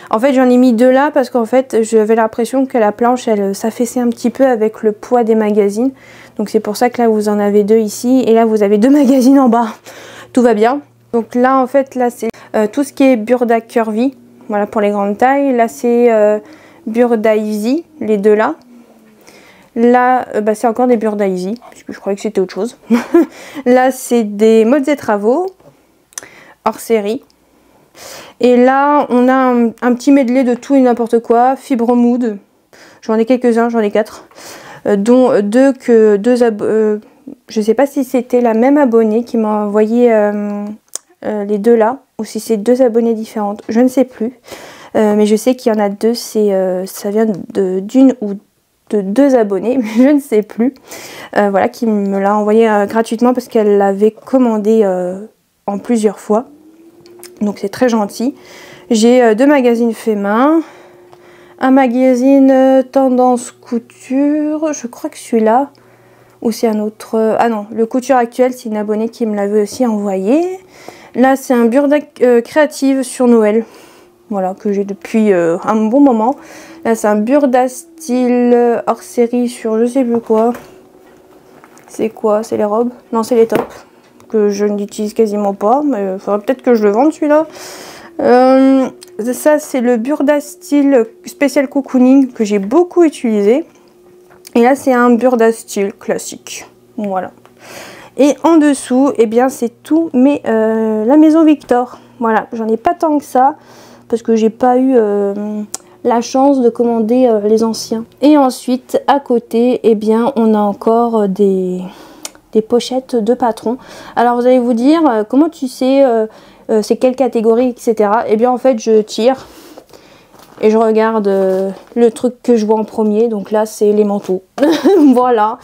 En fait j'en ai mis 2 là parce qu'en fait j'avais l'impression que la planche elle s'affaissait un petit peu avec le poids des magazines. Donc c'est pour ça que là vous en avez 2 ici et là vous avez 2 magazines en bas. Tout va bien. Donc là en fait là c'est tout ce qui est Burda Curvy. Voilà pour les grandes tailles. Là c'est Burda Easy, les 2 là. Là c'est encore des Burda Easy puisque je croyais que c'était autre chose. Là c'est des modes et travaux hors série. Et là, on a un petit medley de tout et n'importe quoi. Fibre Mood, j'en ai quelques-uns, j'en ai 4. Dont je sais pas si c'était la même abonnée qui m'a envoyé les 2 là. Ou si c'est 2 abonnées différentes, je ne sais plus. Mais je sais qu'il y en a 2, ça vient d'une ou de 2 abonnés, mais je ne sais plus. Voilà, qui me l'a envoyé gratuitement parce qu'elle l'avait commandé en plusieurs fois. Donc c'est très gentil. J'ai 2 magazines faits main, un magazine tendance couture, je crois que celui-là, ou c'est un autre, ah non, le couture actuel, c'est une abonnée qui me l'avait aussi envoyé. Là c'est un Burda créative sur Noël, voilà, que j'ai depuis un bon moment. Là c'est un Burda style hors série sur je sais plus quoi. C'est quoi? C'est les robes? Non, c'est les tops. Que je n'utilise quasiment pas, mais il faudrait peut-être que je le vende celui-là. Ça c'est le Burda style spécial cocooning que j'ai beaucoup utilisé. Et là c'est un Burda style classique. Voilà. Et en dessous, eh bien c'est tout, mais la maison Victor. Voilà, j'en ai pas tant que ça parce que j'ai pas eu la chance de commander les anciens. Et ensuite à côté, eh bien on a encore des pochettes de patrons. Alors vous allez vous dire comment tu sais c'est quelle catégorie, etc. Et bien en fait je tire et je regarde le truc que je vois en premier. Donc là c'est les manteaux. Voilà,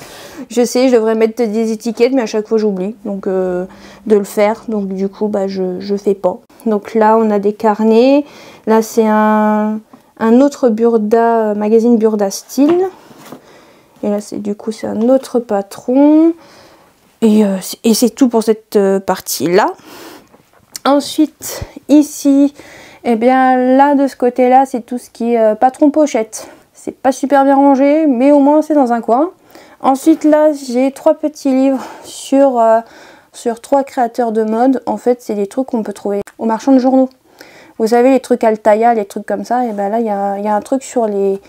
je sais, je devrais mettre des étiquettes mais à chaque fois j'oublie donc de le faire. Donc du coup je fais pas. Donc là on a des carnets. Là c'est un autre Burda, magazine Burda style. Et là c'est du coup c'est un autre patron. Et c'est tout pour cette partie là. Ensuite ici, eh bien là de ce côté là c'est tout ce qui est patron pochette. C'est pas super bien rangé mais au moins c'est dans un coin. Ensuite là j'ai 3 petits livres sur 3 créateurs de mode. En fait c'est des trucs qu'on peut trouver au marchand de journaux. Vous savez les trucs Altaïa, les trucs comme ça. Et ben là il y a un truc sur les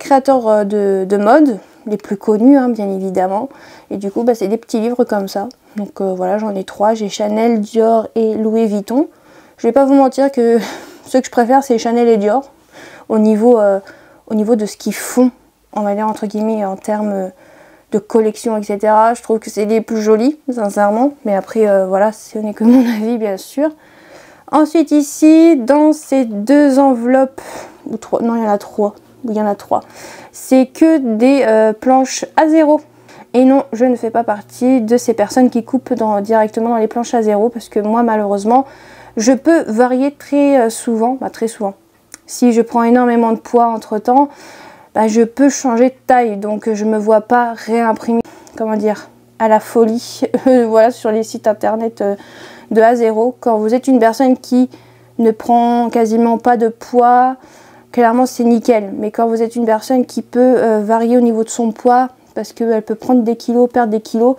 créateurs de mode, les plus connus hein, bien évidemment. Et du coup bah, c'est des petits livres comme ça. Donc voilà, j'en ai 3, j'ai Chanel, Dior et Louis Vuitton. Je vais pas vous mentir que ceux que je préfère c'est Chanel et Dior au niveau de ce qu'ils font, on va dire entre guillemets en termes de collection etc. Je trouve que c'est les plus jolis sincèrement, mais après voilà, ce n'est que mon avis bien sûr. Ensuite ici dans ces 2 enveloppes, ou 3, non il y en a 3, il y en a 3, c'est que des planches A0. Et non, je ne fais pas partie de ces personnes qui coupent directement dans les planches A0 parce que moi malheureusement je peux varier très souvent, très souvent. Si je prends énormément de poids entre temps, je peux changer de taille, donc je me vois pas réimprimer, comment dire, à la folie, voilà, sur les sites internet de A0. Quand vous êtes une personne qui ne prend quasiment pas de poids, clairement c'est nickel. Mais quand vous êtes une personne qui peut varier au niveau de son poids, parce qu'elle peut prendre des kilos, perdre des kilos,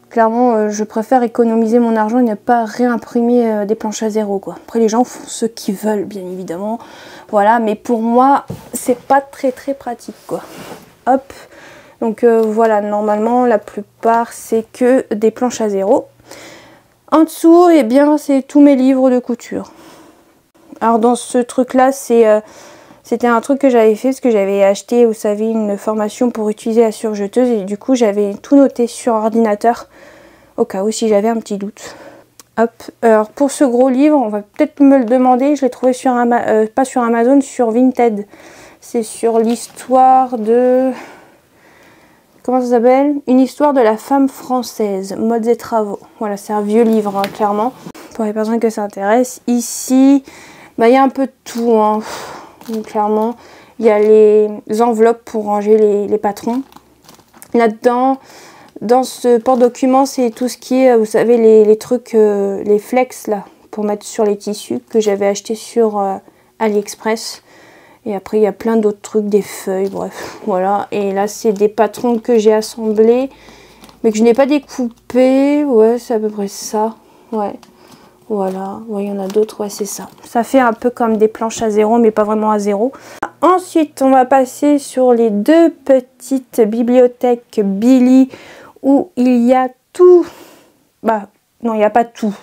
clairement je préfère économiser mon argent et ne pas réimprimer des planches A0 quoi. Après les gens font ce qu'ils veulent bien évidemment, voilà, mais pour moi c'est pas très pratique quoi. Hop, donc voilà, normalement la plupart c'est que des planches A0. En dessous et bien c'est tous mes livres de couture. Alors dans ce truc là c'était un truc que j'avais fait parce que j'avais acheté, vous savez, une formation pour utiliser la surjeteuse et du coup j'avais tout noté sur ordinateur au cas où si j'avais un petit doute. Hop, alors pour ce gros livre, on va peut-être me le demander, je l'ai trouvé sur pas sur Amazon, sur Vinted. C'est sur l'histoire de... Comment ça s'appelle? Une histoire de la femme française, modes et travaux. Voilà, c'est un vieux livre, hein, clairement. Pour les personnes que ça intéresse. Ici, il y a un peu de tout, hein. Donc, clairement, il y a les enveloppes pour ranger les patrons. Là-dedans, dans ce porte-document, c'est tout ce qui est, vous savez, les trucs, les flex, là, pour mettre sur les tissus, que j'avais acheté sur AliExpress. Et après, il y a plein d'autres trucs, des feuilles, bref, voilà. Et là, c'est des patrons que j'ai assemblés, mais que je n'ai pas découpés. Ouais, c'est à peu près ça, ouais. Voilà, ouais, il y en a d'autres, ouais, c'est ça. Ça fait un peu comme des planches A0, mais pas vraiment A0. Ensuite, on va passer sur les 2 petites bibliothèques Billy, où il y a tout. Non, il n'y a pas tout.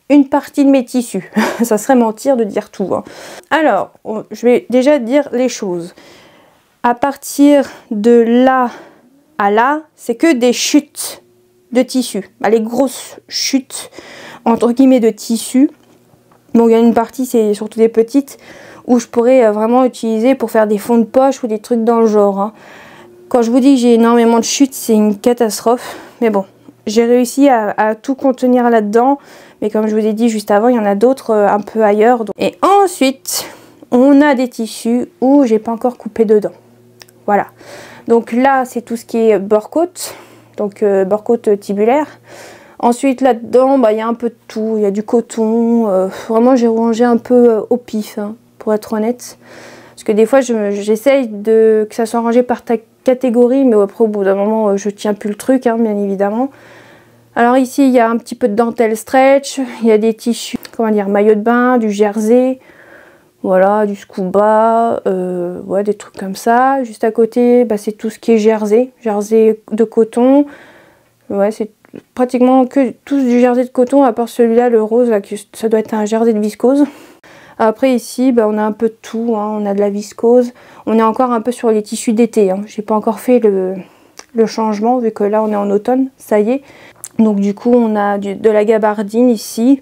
Une partie de mes tissus. Ça serait mentir de dire tout, hein. Alors, je vais déjà dire les choses. À partir de là à là, c'est que des chutes de tissus. Les grosses chutes entre guillemets de tissu. Bon, il y a une partie, c'est surtout des petites, où je pourrais vraiment utiliser pour faire des fonds de poche ou des trucs dans le genre, hein. Quand je vous dis que j'ai énormément de chutes, c'est une catastrophe. Mais bon, j'ai réussi à tout contenir là-dedans. Mais comme je vous ai dit juste avant, il y en a d'autres un peu ailleurs. Et ensuite, on a des tissus où j'ai pas encore coupé dedans. Voilà. Donc là, c'est tout ce qui est bord-côte. Donc bord-côte tibulaire. Ensuite là-dedans, il y a un peu de tout, il y a du coton, vraiment j'ai rangé un peu au pif, hein, pour être honnête. Parce que des fois j'essaye que ça soit rangé par ta catégorie, mais après au bout d'un moment je tiens plus le truc, hein, bien évidemment. Alors ici il y a un petit peu de dentelle stretch, il y a des tissus, comment dire, maillot de bain, du jersey, voilà, du scuba, ouais, des trucs comme ça. Juste à côté, c'est tout ce qui est jersey de coton, ouais, c'est pratiquement que tous du jersey de coton à part celui-là, le rose, là, ça doit être un jersey de viscose. Après ici, on a un peu de tout, hein. On a de la viscose, on est encore un peu sur les tissus d'été, hein. J'ai pas encore fait le changement vu que là on est en automne, ça y est. Donc du coup on a de la gabardine ici.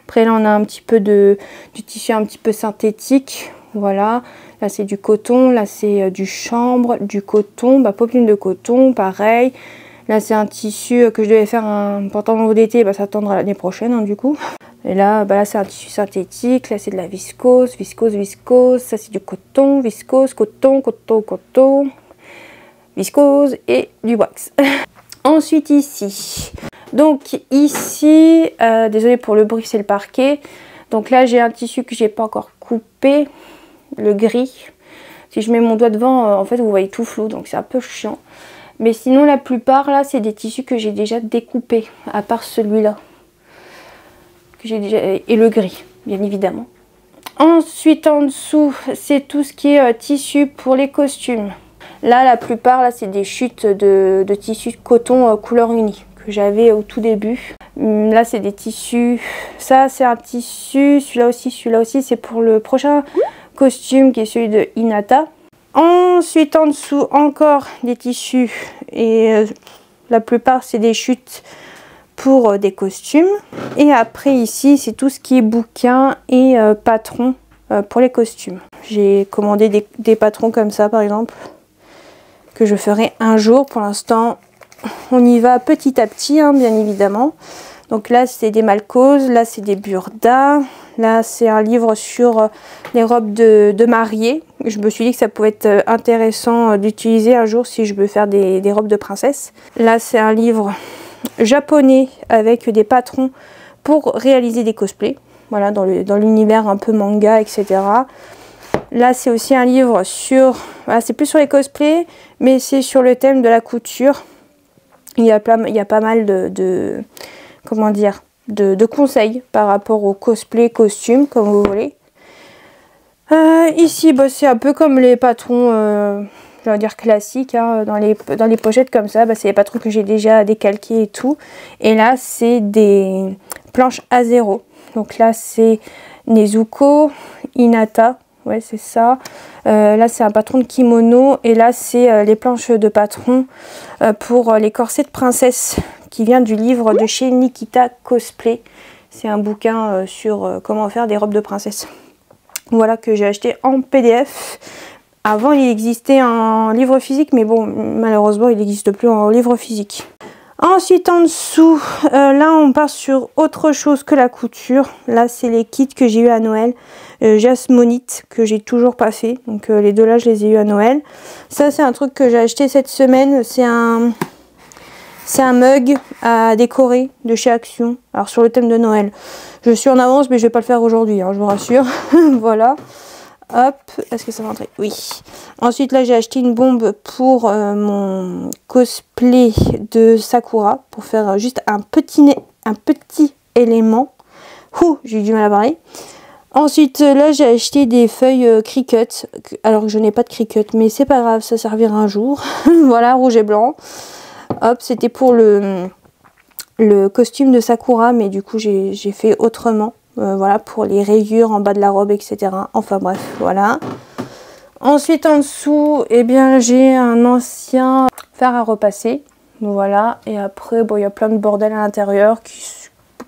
Après là on a un petit peu du tissu un petit peu synthétique, voilà. Là c'est du coton, là c'est du chanvre, du coton, popeline de coton, pareil. Là c'est un tissu que je devais faire un pantalon d'été, ça attendra l'année prochaine, hein, du coup. Et là, là c'est un tissu synthétique, là c'est de la viscose, ça c'est du coton, viscose, coton, viscose et du wax. Ensuite ici, donc ici, désolée pour le bruit, c'est le parquet. Donc là j'ai un tissu que j'ai pas encore coupé, le gris. Si je mets mon doigt devant, en fait vous voyez tout flou, donc c'est un peu chiant. Mais sinon la plupart là c'est des tissus que j'ai déjà découpés, à part celui-là. Et le gris, bien évidemment. Ensuite en dessous, c'est tout ce qui est tissu pour les costumes. Là la plupart là c'est des chutes de tissu de coton couleur unie que j'avais au tout début. Là c'est des tissus, ça c'est un tissu, celui-là aussi c'est pour le prochain costume qui est celui de Hinata. Ensuite en dessous encore des tissus et la plupart c'est des chutes pour des costumes. Et après ici c'est tout ce qui est bouquin et patrons pour les costumes. J'ai commandé des patrons comme ça par exemple que je ferai un jour. Pour l'instant on y va petit à petit hein, bien évidemment. Donc là c'est des Malcos, là c'est des Burda, là c'est un livre sur les robes de mariée. Je me suis dit que ça pouvait être intéressant d'utiliser un jour si je veux faire des robes de princesse. Là c'est un livre japonais avec des patrons pour réaliser des cosplays. Voilà, dans l'univers un peu manga, etc. Là c'est aussi un livre sur, voilà, c'est plus sur les cosplays, mais c'est sur le thème de la couture. Il y a pas mal comment dire, de conseils par rapport au cosplay, costume, comme vous voulez. Ici, bah, c'est un peu comme les patrons, je vais dire classiques, hein, dans les pochettes comme ça, bah, c'est les patrons que j'ai déjà décalqués et tout. Et là, c'est des planches A0. Donc là, c'est Nezuko, Hinata, ouais, c'est ça. Là, c'est un patron de kimono. Et là, c'est les planches de patron pour les corsets de princesse, qui vient du livre de chez Nikita Cosplay. C'est un bouquin sur comment faire des robes de princesse. Voilà, que j'ai acheté en PDF. Avant il existait en livre physique, mais bon malheureusement il n'existe plus en livre physique. Ensuite en dessous, là on part sur autre chose que la couture. Là c'est les kits que j'ai eu à Noël. Jasmonite que j'ai toujours pas fait. Donc les deux là je les ai eu à Noël. Ça c'est un truc que j'ai acheté cette semaine. C'est un mug à décorer de chez Action. Alors sur le thème de Noël. Je suis en avance mais je vais pas le faire aujourd'hui, hein, je vous rassure. Voilà. Hop, est-ce que ça va rentrer? Oui. Ensuite là j'ai acheté une bombe pour mon cosplay de Sakura. Pour faire juste un petit élément. Ouh, j'ai eu du mal à parler. Ensuite là j'ai acheté des feuilles Cricut. Alors que je n'ai pas de Cricut, mais c'est pas grave, ça servira un jour. Voilà, rouge et blanc. Hop, c'était pour le costume de Sakura, mais du coup j'ai fait autrement. Voilà, pour les rayures en bas de la robe, etc. Enfin bref, voilà. Ensuite en dessous, eh bien j'ai un ancien fer à repasser. Voilà, et après bon il y a plein de bordel à l'intérieur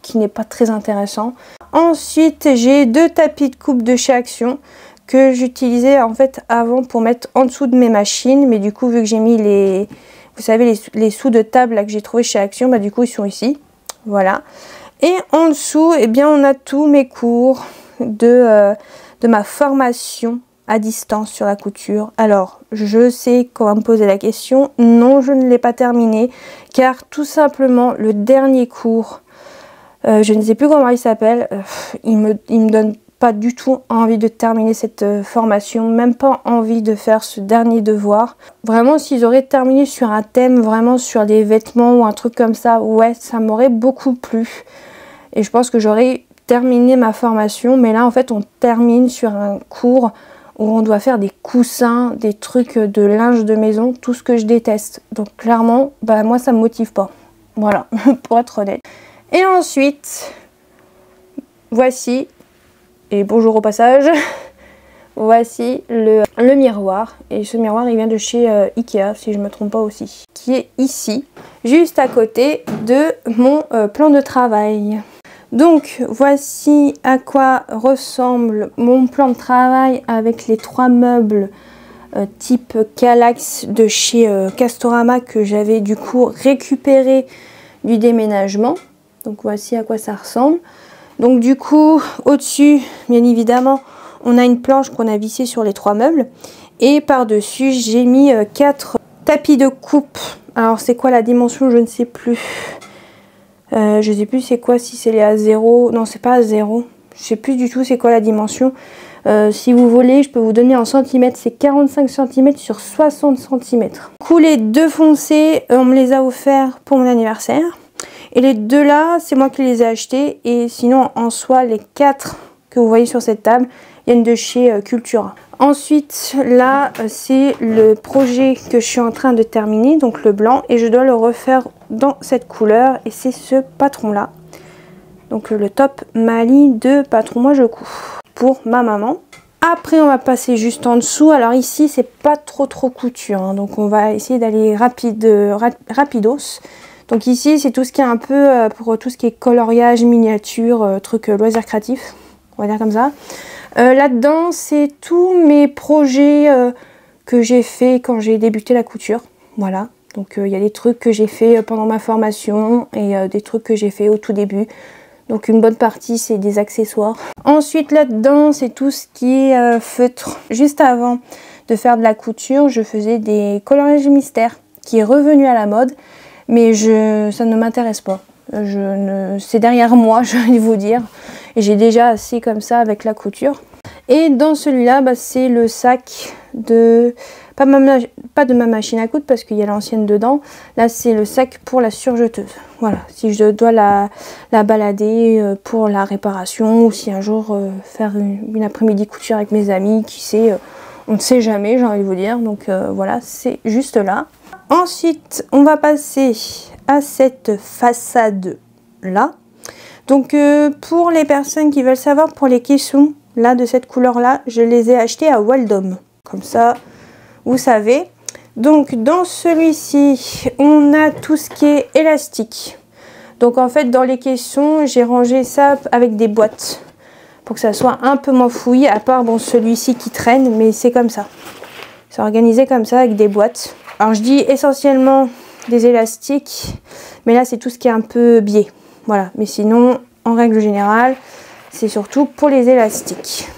qui n'est pas très intéressant. Ensuite j'ai deux tapis de coupe de chez Action que j'utilisais en fait avant pour mettre en dessous de mes machines, mais du coup vu que j'ai mis les, vous savez, les sous de table là, que j'ai trouvé chez Action, bah du coup ils sont ici. Voilà. Et en dessous, eh bien, on a tous mes cours de ma formation à distance sur la couture. Alors, je sais qu'on va me poser la question. Non, je ne l'ai pas terminé. Car tout simplement, le dernier cours, je ne sais plus comment il s'appelle, il me donne pas du tout envie de terminer cette formation. Même pas envie de faire ce dernier devoir. Vraiment, s'ils auraient terminé sur un thème, vraiment sur des vêtements ou un truc comme ça, ouais, ça m'aurait beaucoup plu. Et je pense que j'aurais terminé ma formation. Mais là, en fait, on termine sur un cours où on doit faire des coussins, des trucs de linge de maison, tout ce que je déteste. Donc clairement, bah moi, ça me motive pas. Voilà, pour être honnête. Et ensuite, voici, et bonjour au passage, voici le miroir. Et ce miroir, il vient de chez Ikea, si je ne me trompe pas aussi. Qui est ici, juste à côté de mon plan de travail. Donc voici à quoi ressemble mon plan de travail avec les 3 meubles type Kallax de chez Castorama que j'avais du coup récupéré du déménagement. Donc voici à quoi ça ressemble. Donc du coup au-dessus bien évidemment on a une planche qu'on a vissée sur les 3 meubles. Et par-dessus j'ai mis 4 tapis de coupe. Alors c'est quoi la dimension, je ne sais plus. Je sais plus c'est quoi, si c'est les A0, non c'est pas A0, je sais plus du tout c'est quoi la dimension. Si vous voulez, je peux vous donner en centimètres, c'est 45 cm sur 60 cm. Du coup, les deux foncés, on me les a offerts pour mon anniversaire. Et les deux là, c'est moi qui les ai achetés. Et sinon, en soi, les 4 que vous voyez sur cette table viennent de chez Cultura. Ensuite, là, c'est le projet que je suis en train de terminer, donc le blanc. Et je dois le refaire dans cette couleur. Et c'est ce patron-là. Donc le top Mali de Patron Moi Je Couds pour ma maman. Après, on va passer juste en dessous. Alors ici, c'est pas trop couture, hein, donc on va essayer d'aller rapidos. Donc ici, c'est tout ce qui est un peu pour tout ce qui est coloriage, miniature, truc loisirs créatifs, on va dire comme ça. Là-dedans, c'est tous mes projets que j'ai fait quand j'ai débuté la couture. Voilà. Donc il y a des trucs que j'ai fait pendant ma formation et des trucs que j'ai fait au tout début. Donc une bonne partie, c'est des accessoires. Ensuite, là-dedans, c'est tout ce qui est feutre. Juste avant de faire de la couture, je faisais des coloriages mystères qui est revenu à la mode. Mais ça ne m'intéresse pas. C'est derrière moi, je vais vous dire. Et j'ai déjà assez comme ça avec la couture. Et dans celui-là, bah, c'est le sac de... Pas de ma machine à coudre parce qu'il y a l'ancienne dedans. Là, c'est le sac pour la surjeteuse. Voilà, si je dois la balader pour la réparation ou si un jour faire une après-midi couture avec mes amis, qui sait, on ne sait jamais, j'ai envie de vous dire. Donc voilà, c'est juste là. Ensuite, on va passer à cette façade-là. Donc pour les personnes qui veulent savoir, pour les caissons là de cette couleur-là, je les ai achetés à Waldom. Comme ça, vous savez. Donc dans celui-ci, on a tout ce qui est élastique. Donc en fait, dans les caissons, j'ai rangé ça avec des boîtes pour que ça soit un peu moins fouillé, à part bon celui-ci qui traîne, mais c'est comme ça. C'est organisé comme ça avec des boîtes. Alors je dis essentiellement des élastiques, mais là c'est tout ce qui est un peu biais. Voilà, mais sinon, en règle générale, c'est surtout pour les élastiques.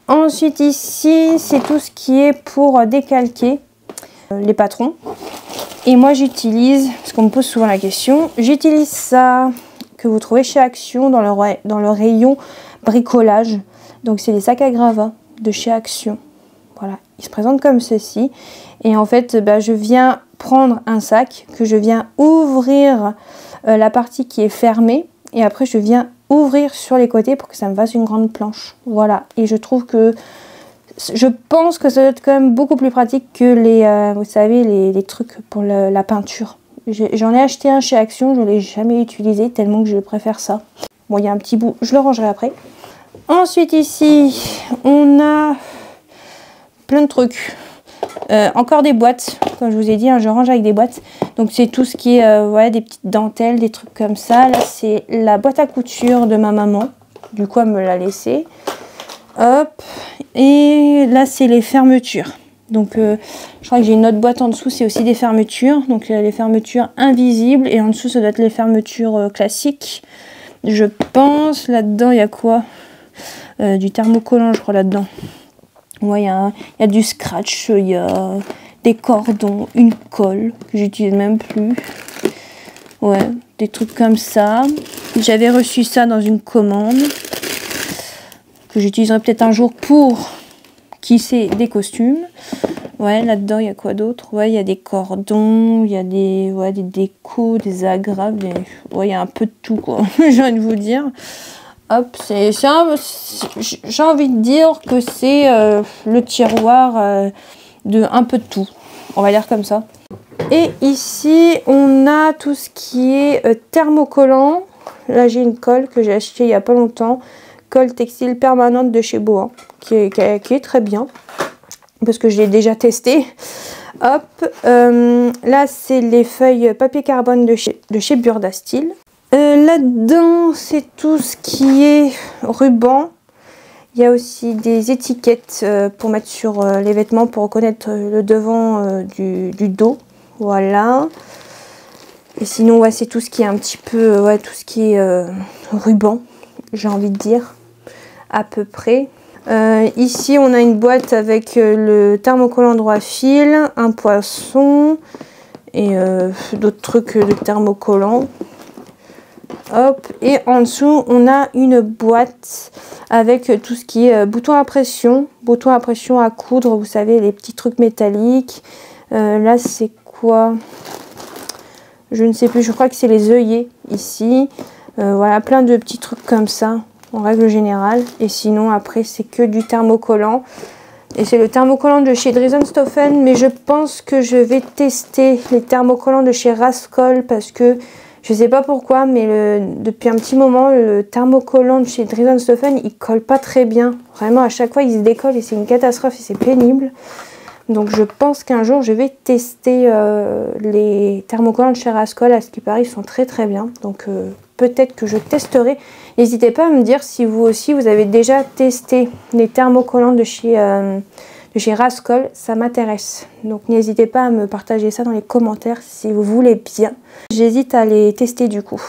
Ensuite ici, c'est tout ce qui est pour décalquer les patrons. Et moi j'utilise, parce qu'on me pose souvent la question, j'utilise ça que vous trouvez chez Action dans le rayon bricolage. Donc c'est des sacs à gravats de chez Action. Voilà, il se présente comme ceci. Et en fait, bah, je viens prendre un sac que je viens ouvrir la partie qui est fermée. Et après, je viens ouvrir sur les côtés pour que ça me fasse une grande planche. Voilà, et je trouve que... Je pense que ça doit être quand même beaucoup plus pratique que les, vous savez, les trucs pour la peinture. J'en ai acheté un chez Action, je ne l'ai jamais utilisé tellement que je préfère ça. Bon, il y a un petit bout, je le rangerai après. Ensuite ici, on a plein de trucs. Encore des boîtes, comme je vous ai dit, hein, je range avec des boîtes. Donc c'est tout ce qui est ouais, des petites dentelles, des trucs comme ça. Là c'est la boîte à couture de ma maman, du coup elle me l'a laissée. Hop, et là c'est les fermetures. Donc je crois que j'ai une autre boîte en dessous, c'est aussi des fermetures. Donc les fermetures invisibles et en dessous ça doit être les fermetures classiques. Je pense, là-dedans il y a quoi? Du thermocollant je crois là-dedans. Ouais, il y a du scratch, il y a des cordons, une colle que j'utilise même plus. Ouais, des trucs comme ça. J'avais reçu ça dans une commande que j'utiliserai peut-être un jour pour, qui sait, des costumes. Ouais, là-dedans, il y a quoi d'autre? Ouais, il y a des cordons, il y a des décos, des agrafes, ouais, il y a un peu de tout, quoi. J'ai envie de vous dire. Hop, j'ai envie de dire que c'est le tiroir de un peu de tout. On va dire comme ça. Et ici, on a tout ce qui est thermocollant. Là, j'ai une colle que j'ai achetée il n'y a pas longtemps. Colle textile permanente de chez Boa, qui est très bien. Parce que je l'ai déjà testé. Hop, là, c'est les feuilles papier carbone de chez Burda Style. Là-dedans, c'est tout ce qui est ruban. Il y a aussi des étiquettes pour mettre sur les vêtements pour reconnaître le devant du dos. Voilà. Et sinon, ouais, c'est tout ce qui est un petit peu, ouais, tout ce qui est ruban, j'ai envie de dire, à peu près. Ici, on a une boîte avec le thermocollant droit fil, un poisson et d'autres trucs de thermocollant. Hop, et en dessous, on a une boîte avec tout ce qui est bouton à pression à coudre, vous savez, les petits trucs métalliques. Là, c'est quoi? Je ne sais plus, je crois que c'est les œillets ici. Voilà, plein de petits trucs comme ça, en règle générale. Et sinon, après, c'est que du thermocollant. Et c'est le thermocollant de chez Dresden-Stoffen, mais je pense que je vais tester les thermocollants de chez Rascol parce que je sais pas pourquoi, mais depuis un petit moment, le thermocollant de chez Dresden-Stoffen, il colle pas très bien. Vraiment, à chaque fois, il se décolle et c'est une catastrophe et c'est pénible. Donc je pense qu'un jour, je vais tester les thermocollants de chez Rascol. À ce qui paraît, ils sont très très bien. Donc peut-être que je testerai. N'hésitez pas à me dire si vous aussi, vous avez déjà testé les thermocollants de chez Rascol. Ça m'intéresse. Donc n'hésitez pas à me partager ça dans les commentaires si vous voulez bien. J'hésite à les tester du coup.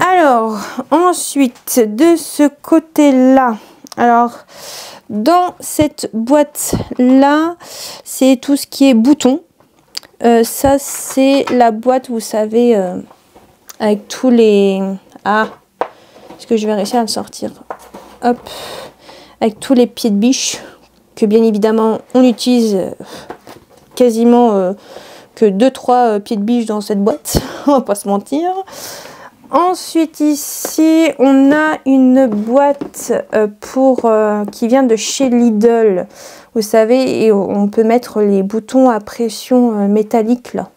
Alors, ensuite, de ce côté-là, alors, dans cette boîte-là, c'est tout ce qui est boutons. Ça, c'est la boîte, vous savez, avec tous les... Ah, est-ce que je vais réussir à le sortir? Hop, avec tous les pieds de biche, que bien évidemment, on utilise quasiment que 2-3 pieds de biche dans cette boîte, on va pas se mentir. Ensuite ici on a une boîte qui vient de chez Lidl, vous savez, et on peut mettre les boutons à pression métallique là.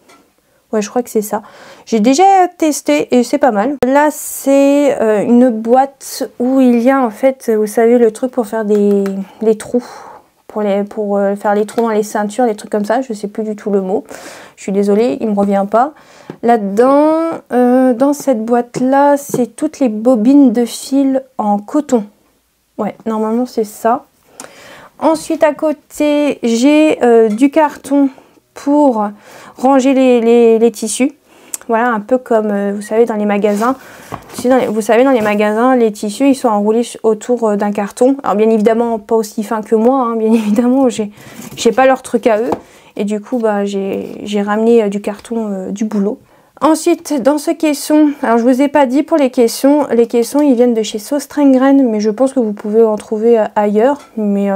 Ouais, je crois que c'est ça. J'ai déjà testé et c'est pas mal. Là c'est une boîte où il y a en fait, vous savez, le truc pour faire des trous. Pour faire les trous dans les ceintures, des trucs comme ça, je sais plus du tout le mot. Je suis désolée, il me revient pas. Là-dedans, dans cette boîte-là, c'est toutes les bobines de fil en coton. Ouais, normalement c'est ça. Ensuite, à côté, j'ai du carton pour ranger les tissus. Voilà, un peu comme, vous savez, dans les magasins. Vous savez, dans les magasins, les tissus, ils sont enroulés autour d'un carton. Alors, bien évidemment, pas aussi fin que moi. Hein, bien évidemment, j'ai pas leur truc à eux. Et du coup, bah, j'ai ramené du carton du boulot. Ensuite, dans ce caisson, alors je vous ai pas dit pour les caissons, ils viennent de chez Søsträngen, mais je pense que vous pouvez en trouver ailleurs. Mais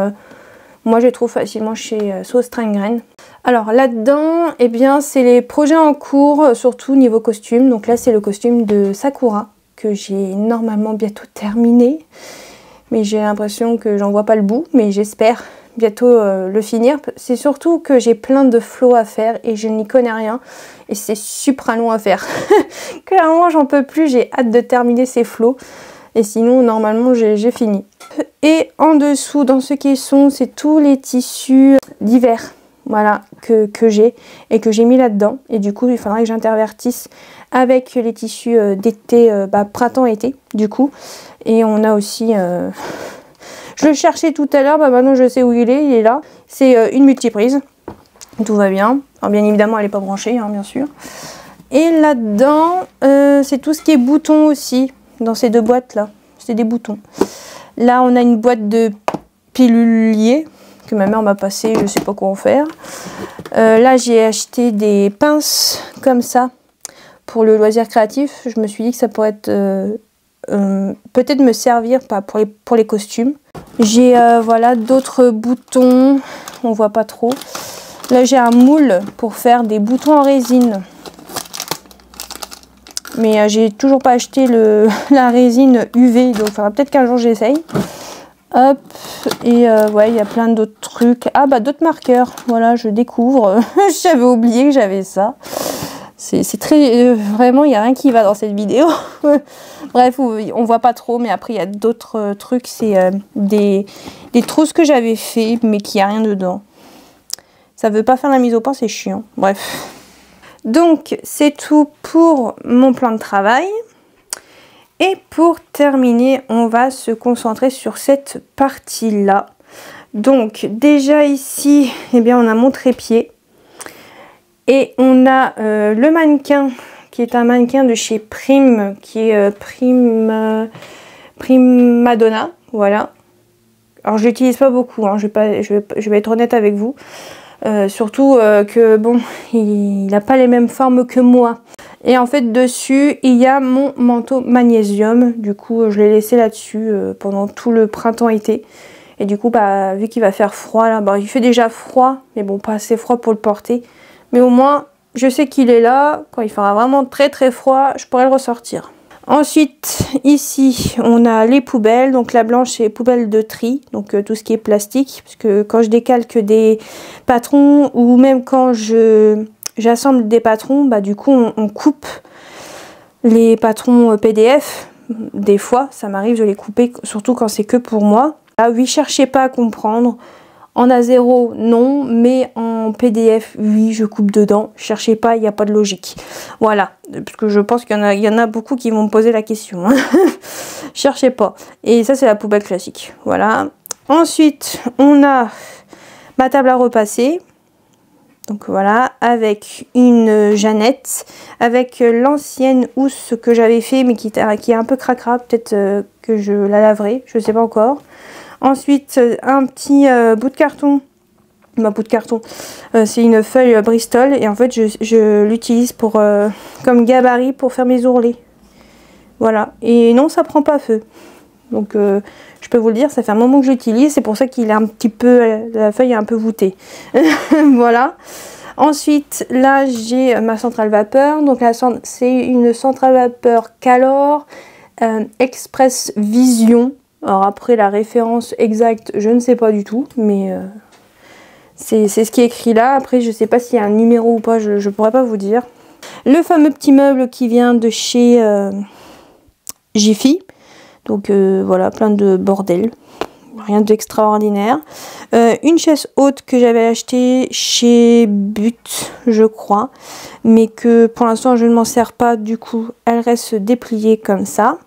moi, je les trouve facilement chez Søsträngen. Alors là-dedans, eh bien, c'est les projets en cours, surtout niveau costume. Donc là, c'est le costume de Sakura, que j'ai normalement bientôt terminé. Mais j'ai l'impression que j'en vois pas le bout, mais j'espère bientôt le finir. C'est surtout que j'ai plein de flots à faire et je n'y connais rien. Et c'est super long à faire. Clairement, j'en peux plus, j'ai hâte de terminer ces flots. Et sinon, normalement, j'ai fini. Et en dessous, dans ce caisson, c'est tous les tissus d'hiver. Voilà, que j'ai et que j'ai mis là-dedans. Et du coup, il faudra que j'intervertisse avec les tissus d'été, printemps-été, du coup. Et on a aussi... Je le cherchais tout à l'heure, maintenant je sais où il est là. C'est une multiprise. Tout va bien. Alors, bien évidemment, elle n'est pas branchée, hein, bien sûr. Et là-dedans, c'est tout ce qui est boutons aussi. Dans ces deux boîtes-là. C'est des boutons. Là, on a une boîte de pilulier que ma mère m'a passé, je sais pas quoi en faire. Là, j'ai acheté des pinces comme ça pour le loisir créatif. Je me suis dit que ça pourrait être peut-être me servir pour les costumes. J'ai voilà d'autres boutons, on voit pas trop. Là, j'ai un moule pour faire des boutons en résine. Mais j'ai toujours pas acheté la résine UV, donc il faudra peut-être qu'un jour j'essaye. Hop, et ouais, il y a plein d'autres trucs. Ah bah d'autres marqueurs, voilà, je découvre. J'avais oublié que j'avais ça. C'est très... vraiment, il n'y a rien qui va dans cette vidéo. Bref, on voit pas trop, mais après, il y a d'autres trucs. C'est des trousses que j'avais fait, mais qu'il n'y a rien dedans. Ça veut pas faire la mise au point, c'est chiant. Bref. Donc, c'est tout pour mon plan de travail. Et pour terminer, on va se concentrer sur cette partie-là. Donc, déjà ici, eh bien, on a mon trépied. Et on a le mannequin, qui est un mannequin de chez Prime, qui est Prime Madonna, voilà. Alors je l'utilise pas beaucoup, hein, je vais être honnête avec vous. Surtout que bon, il n'a pas les mêmes formes que moi. Et en fait dessus il y a mon manteau magnésium. Du coup je l'ai laissé là-dessus pendant tout le printemps-été. Et du coup bah vu qu'il va faire froid là, bah, il fait déjà froid mais bon pas assez froid pour le porter. Mais au moins je sais qu'il est là. Quand il fera vraiment très très froid je pourrai le ressortir. Ensuite ici on a les poubelles. Donc la blanche c'est poubelle de tri. Donc tout ce qui est plastique. Parce que quand je décalque des patrons ou même quand j'assemble des patrons, bah du coup on coupe les patrons PDF. Des fois ça m'arrive de les couper, surtout quand c'est que pour moi. Ah oui, cherchez pas à comprendre. En A0 non, mais en PDF oui, je coupe dedans. Cherchez pas, il n'y a pas de logique. Voilà, parce que je pense qu'il y en a beaucoup qui vont me poser la question. Cherchez pas. Et ça c'est la poubelle classique. Voilà. Ensuite on a ma table à repasser. Donc voilà, avec une Jeannette, avec l'ancienne housse que j'avais fait mais qui est un peu cracra, peut-être que je la laverai, je sais pas encore. Ensuite un petit bout de carton, bout de carton, c'est une feuille Bristol et en fait je l'utilise pour comme gabarit pour faire mes ourlets. Voilà, et non ça prend pas feu. Donc je peux vous le dire, ça fait un moment que j'utilise, c'est pour ça qu'il est un petit peu, la feuille est un peu voûtée. Voilà. Ensuite, là j'ai ma centrale vapeur. Donc c'est une centrale vapeur Calor Express Vision. Alors après la référence exacte, je ne sais pas du tout, mais c'est ce qui est écrit là. Après je ne sais pas s'il y a un numéro ou pas, je ne pourrais pas vous dire. Le fameux petit meuble qui vient de chez Jiffy. Donc voilà, plein de bordel, rien d'extraordinaire. Une chaise haute que j'avais achetée chez But, je crois, mais que pour l'instant je ne m'en sers pas, du coup elle reste dépliée comme ça.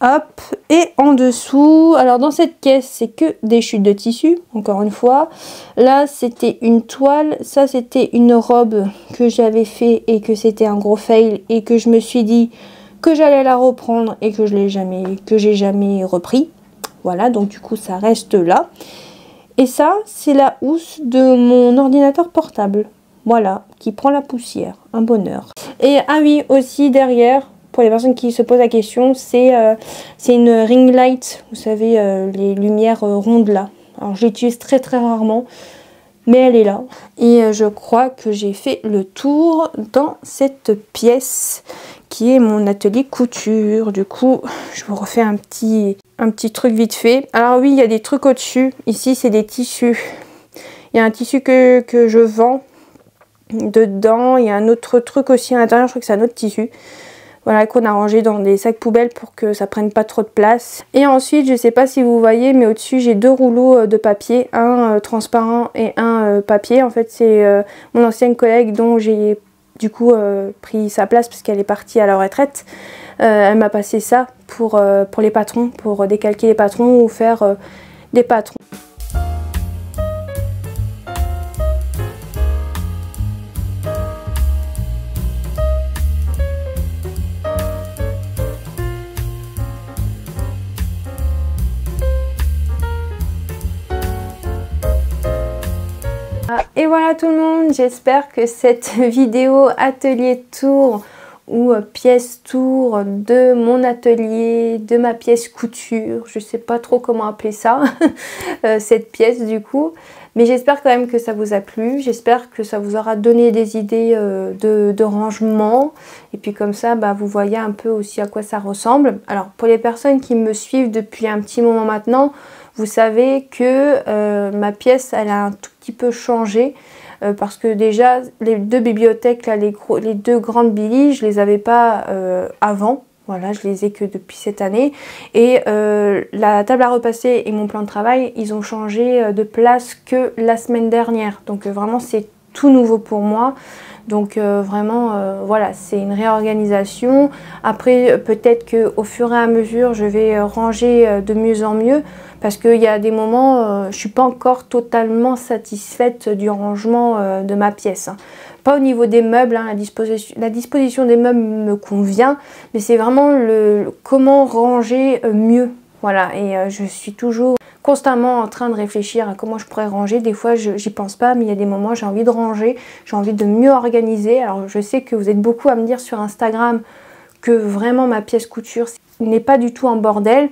Hop, et en dessous, alors dans cette caisse c'est que des chutes de tissu, encore une fois. Là c'était une toile, ça c'était une robe que j'avais fait et que c'était un gros fail et que je me suis dit que j'allais la reprendre et que j'ai jamais repris. Voilà, donc du coup ça reste là. Et ça c'est la housse de mon ordinateur portable. Voilà, qui prend la poussière, un bonheur. Et ah oui, aussi derrière, pour les personnes qui se posent la question, c'est une ring light, vous savez, les lumières rondes là. Alors je l'utilise très très rarement, mais elle est là. Et je crois que j'ai fait le tour dans cette pièce qui est mon atelier couture. Du coup, je vous refais un petit truc vite fait. Alors oui, il y a des trucs au-dessus. Ici, c'est des tissus. Il y a un tissu que je vends dedans. Il y a un autre truc aussi à l'intérieur, je crois que c'est un autre tissu. Voilà, qu'on a rangé dans des sacs poubelles pour que ça prenne pas trop de place. Et ensuite, je sais pas si vous voyez, mais au-dessus, j'ai deux rouleaux de papier. Un transparent et un papier. En fait, c'est mon ancienne collègue dont j'ai du coup pris sa place parce qu'elle est partie à la retraite. Elle m'a passé ça pour les patrons, pour décalquer les patrons ou faire des patrons. Et voilà tout le monde, j'espère que cette vidéo atelier tour ou pièce tour de mon atelier, de ma pièce couture, je sais pas trop comment appeler ça, cette pièce du coup, mais j'espère quand même que ça vous a plu, j'espère que ça vous aura donné des idées de rangement, et puis comme ça bah, vous voyez un peu aussi à quoi ça ressemble. Alors pour les personnes qui me suivent depuis un petit moment maintenant, vous savez que ma pièce elle a un tout petit peu changé parce que déjà les deux bibliothèques, là, les deux grandes billes, je les avais pas avant. Voilà, je les ai que depuis cette année. Et la table à repasser et mon plan de travail, ils ont changé de place que la semaine dernière. Donc vraiment c'est tout nouveau pour moi. Donc vraiment voilà, c'est une réorganisation. Après peut-être qu'au fur et à mesure je vais ranger de mieux en mieux parce qu'il y a des moments je ne suis pas encore totalement satisfaite du rangement de ma pièce. Hein. Pas au niveau des meubles, hein, la disposition des meubles me convient, mais c'est vraiment comment ranger mieux. Voilà, et je suis toujours constamment en train de réfléchir à comment je pourrais ranger. Des fois j'y pense pas, mais il y a des moments j'ai envie de ranger, j'ai envie de mieux organiser. Alors je sais que vous êtes beaucoup à me dire sur Instagram que vraiment ma pièce couture n'est pas du tout en bordel.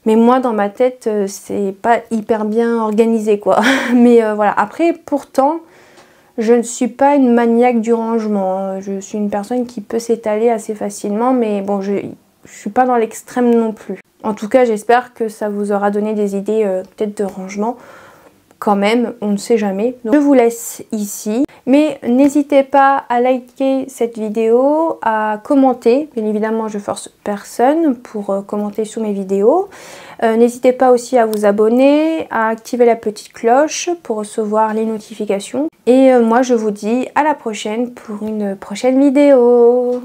Mais moi dans ma tête c'est pas hyper bien organisé quoi. Mais voilà, après pourtant je ne suis pas une maniaque du rangement. Je suis une personne qui peut s'étaler assez facilement, mais bon, je suis pas dans l'extrême non plus. En tout cas, j'espère que ça vous aura donné des idées peut-être de rangement. Quand même, on ne sait jamais. Donc, je vous laisse ici. Mais n'hésitez pas à liker cette vidéo, à commenter. Bien évidemment, je force personne pour commenter sous mes vidéos. N'hésitez pas aussi à vous abonner, à activer la petite cloche pour recevoir les notifications. Et moi, je vous dis à la prochaine pour une prochaine vidéo.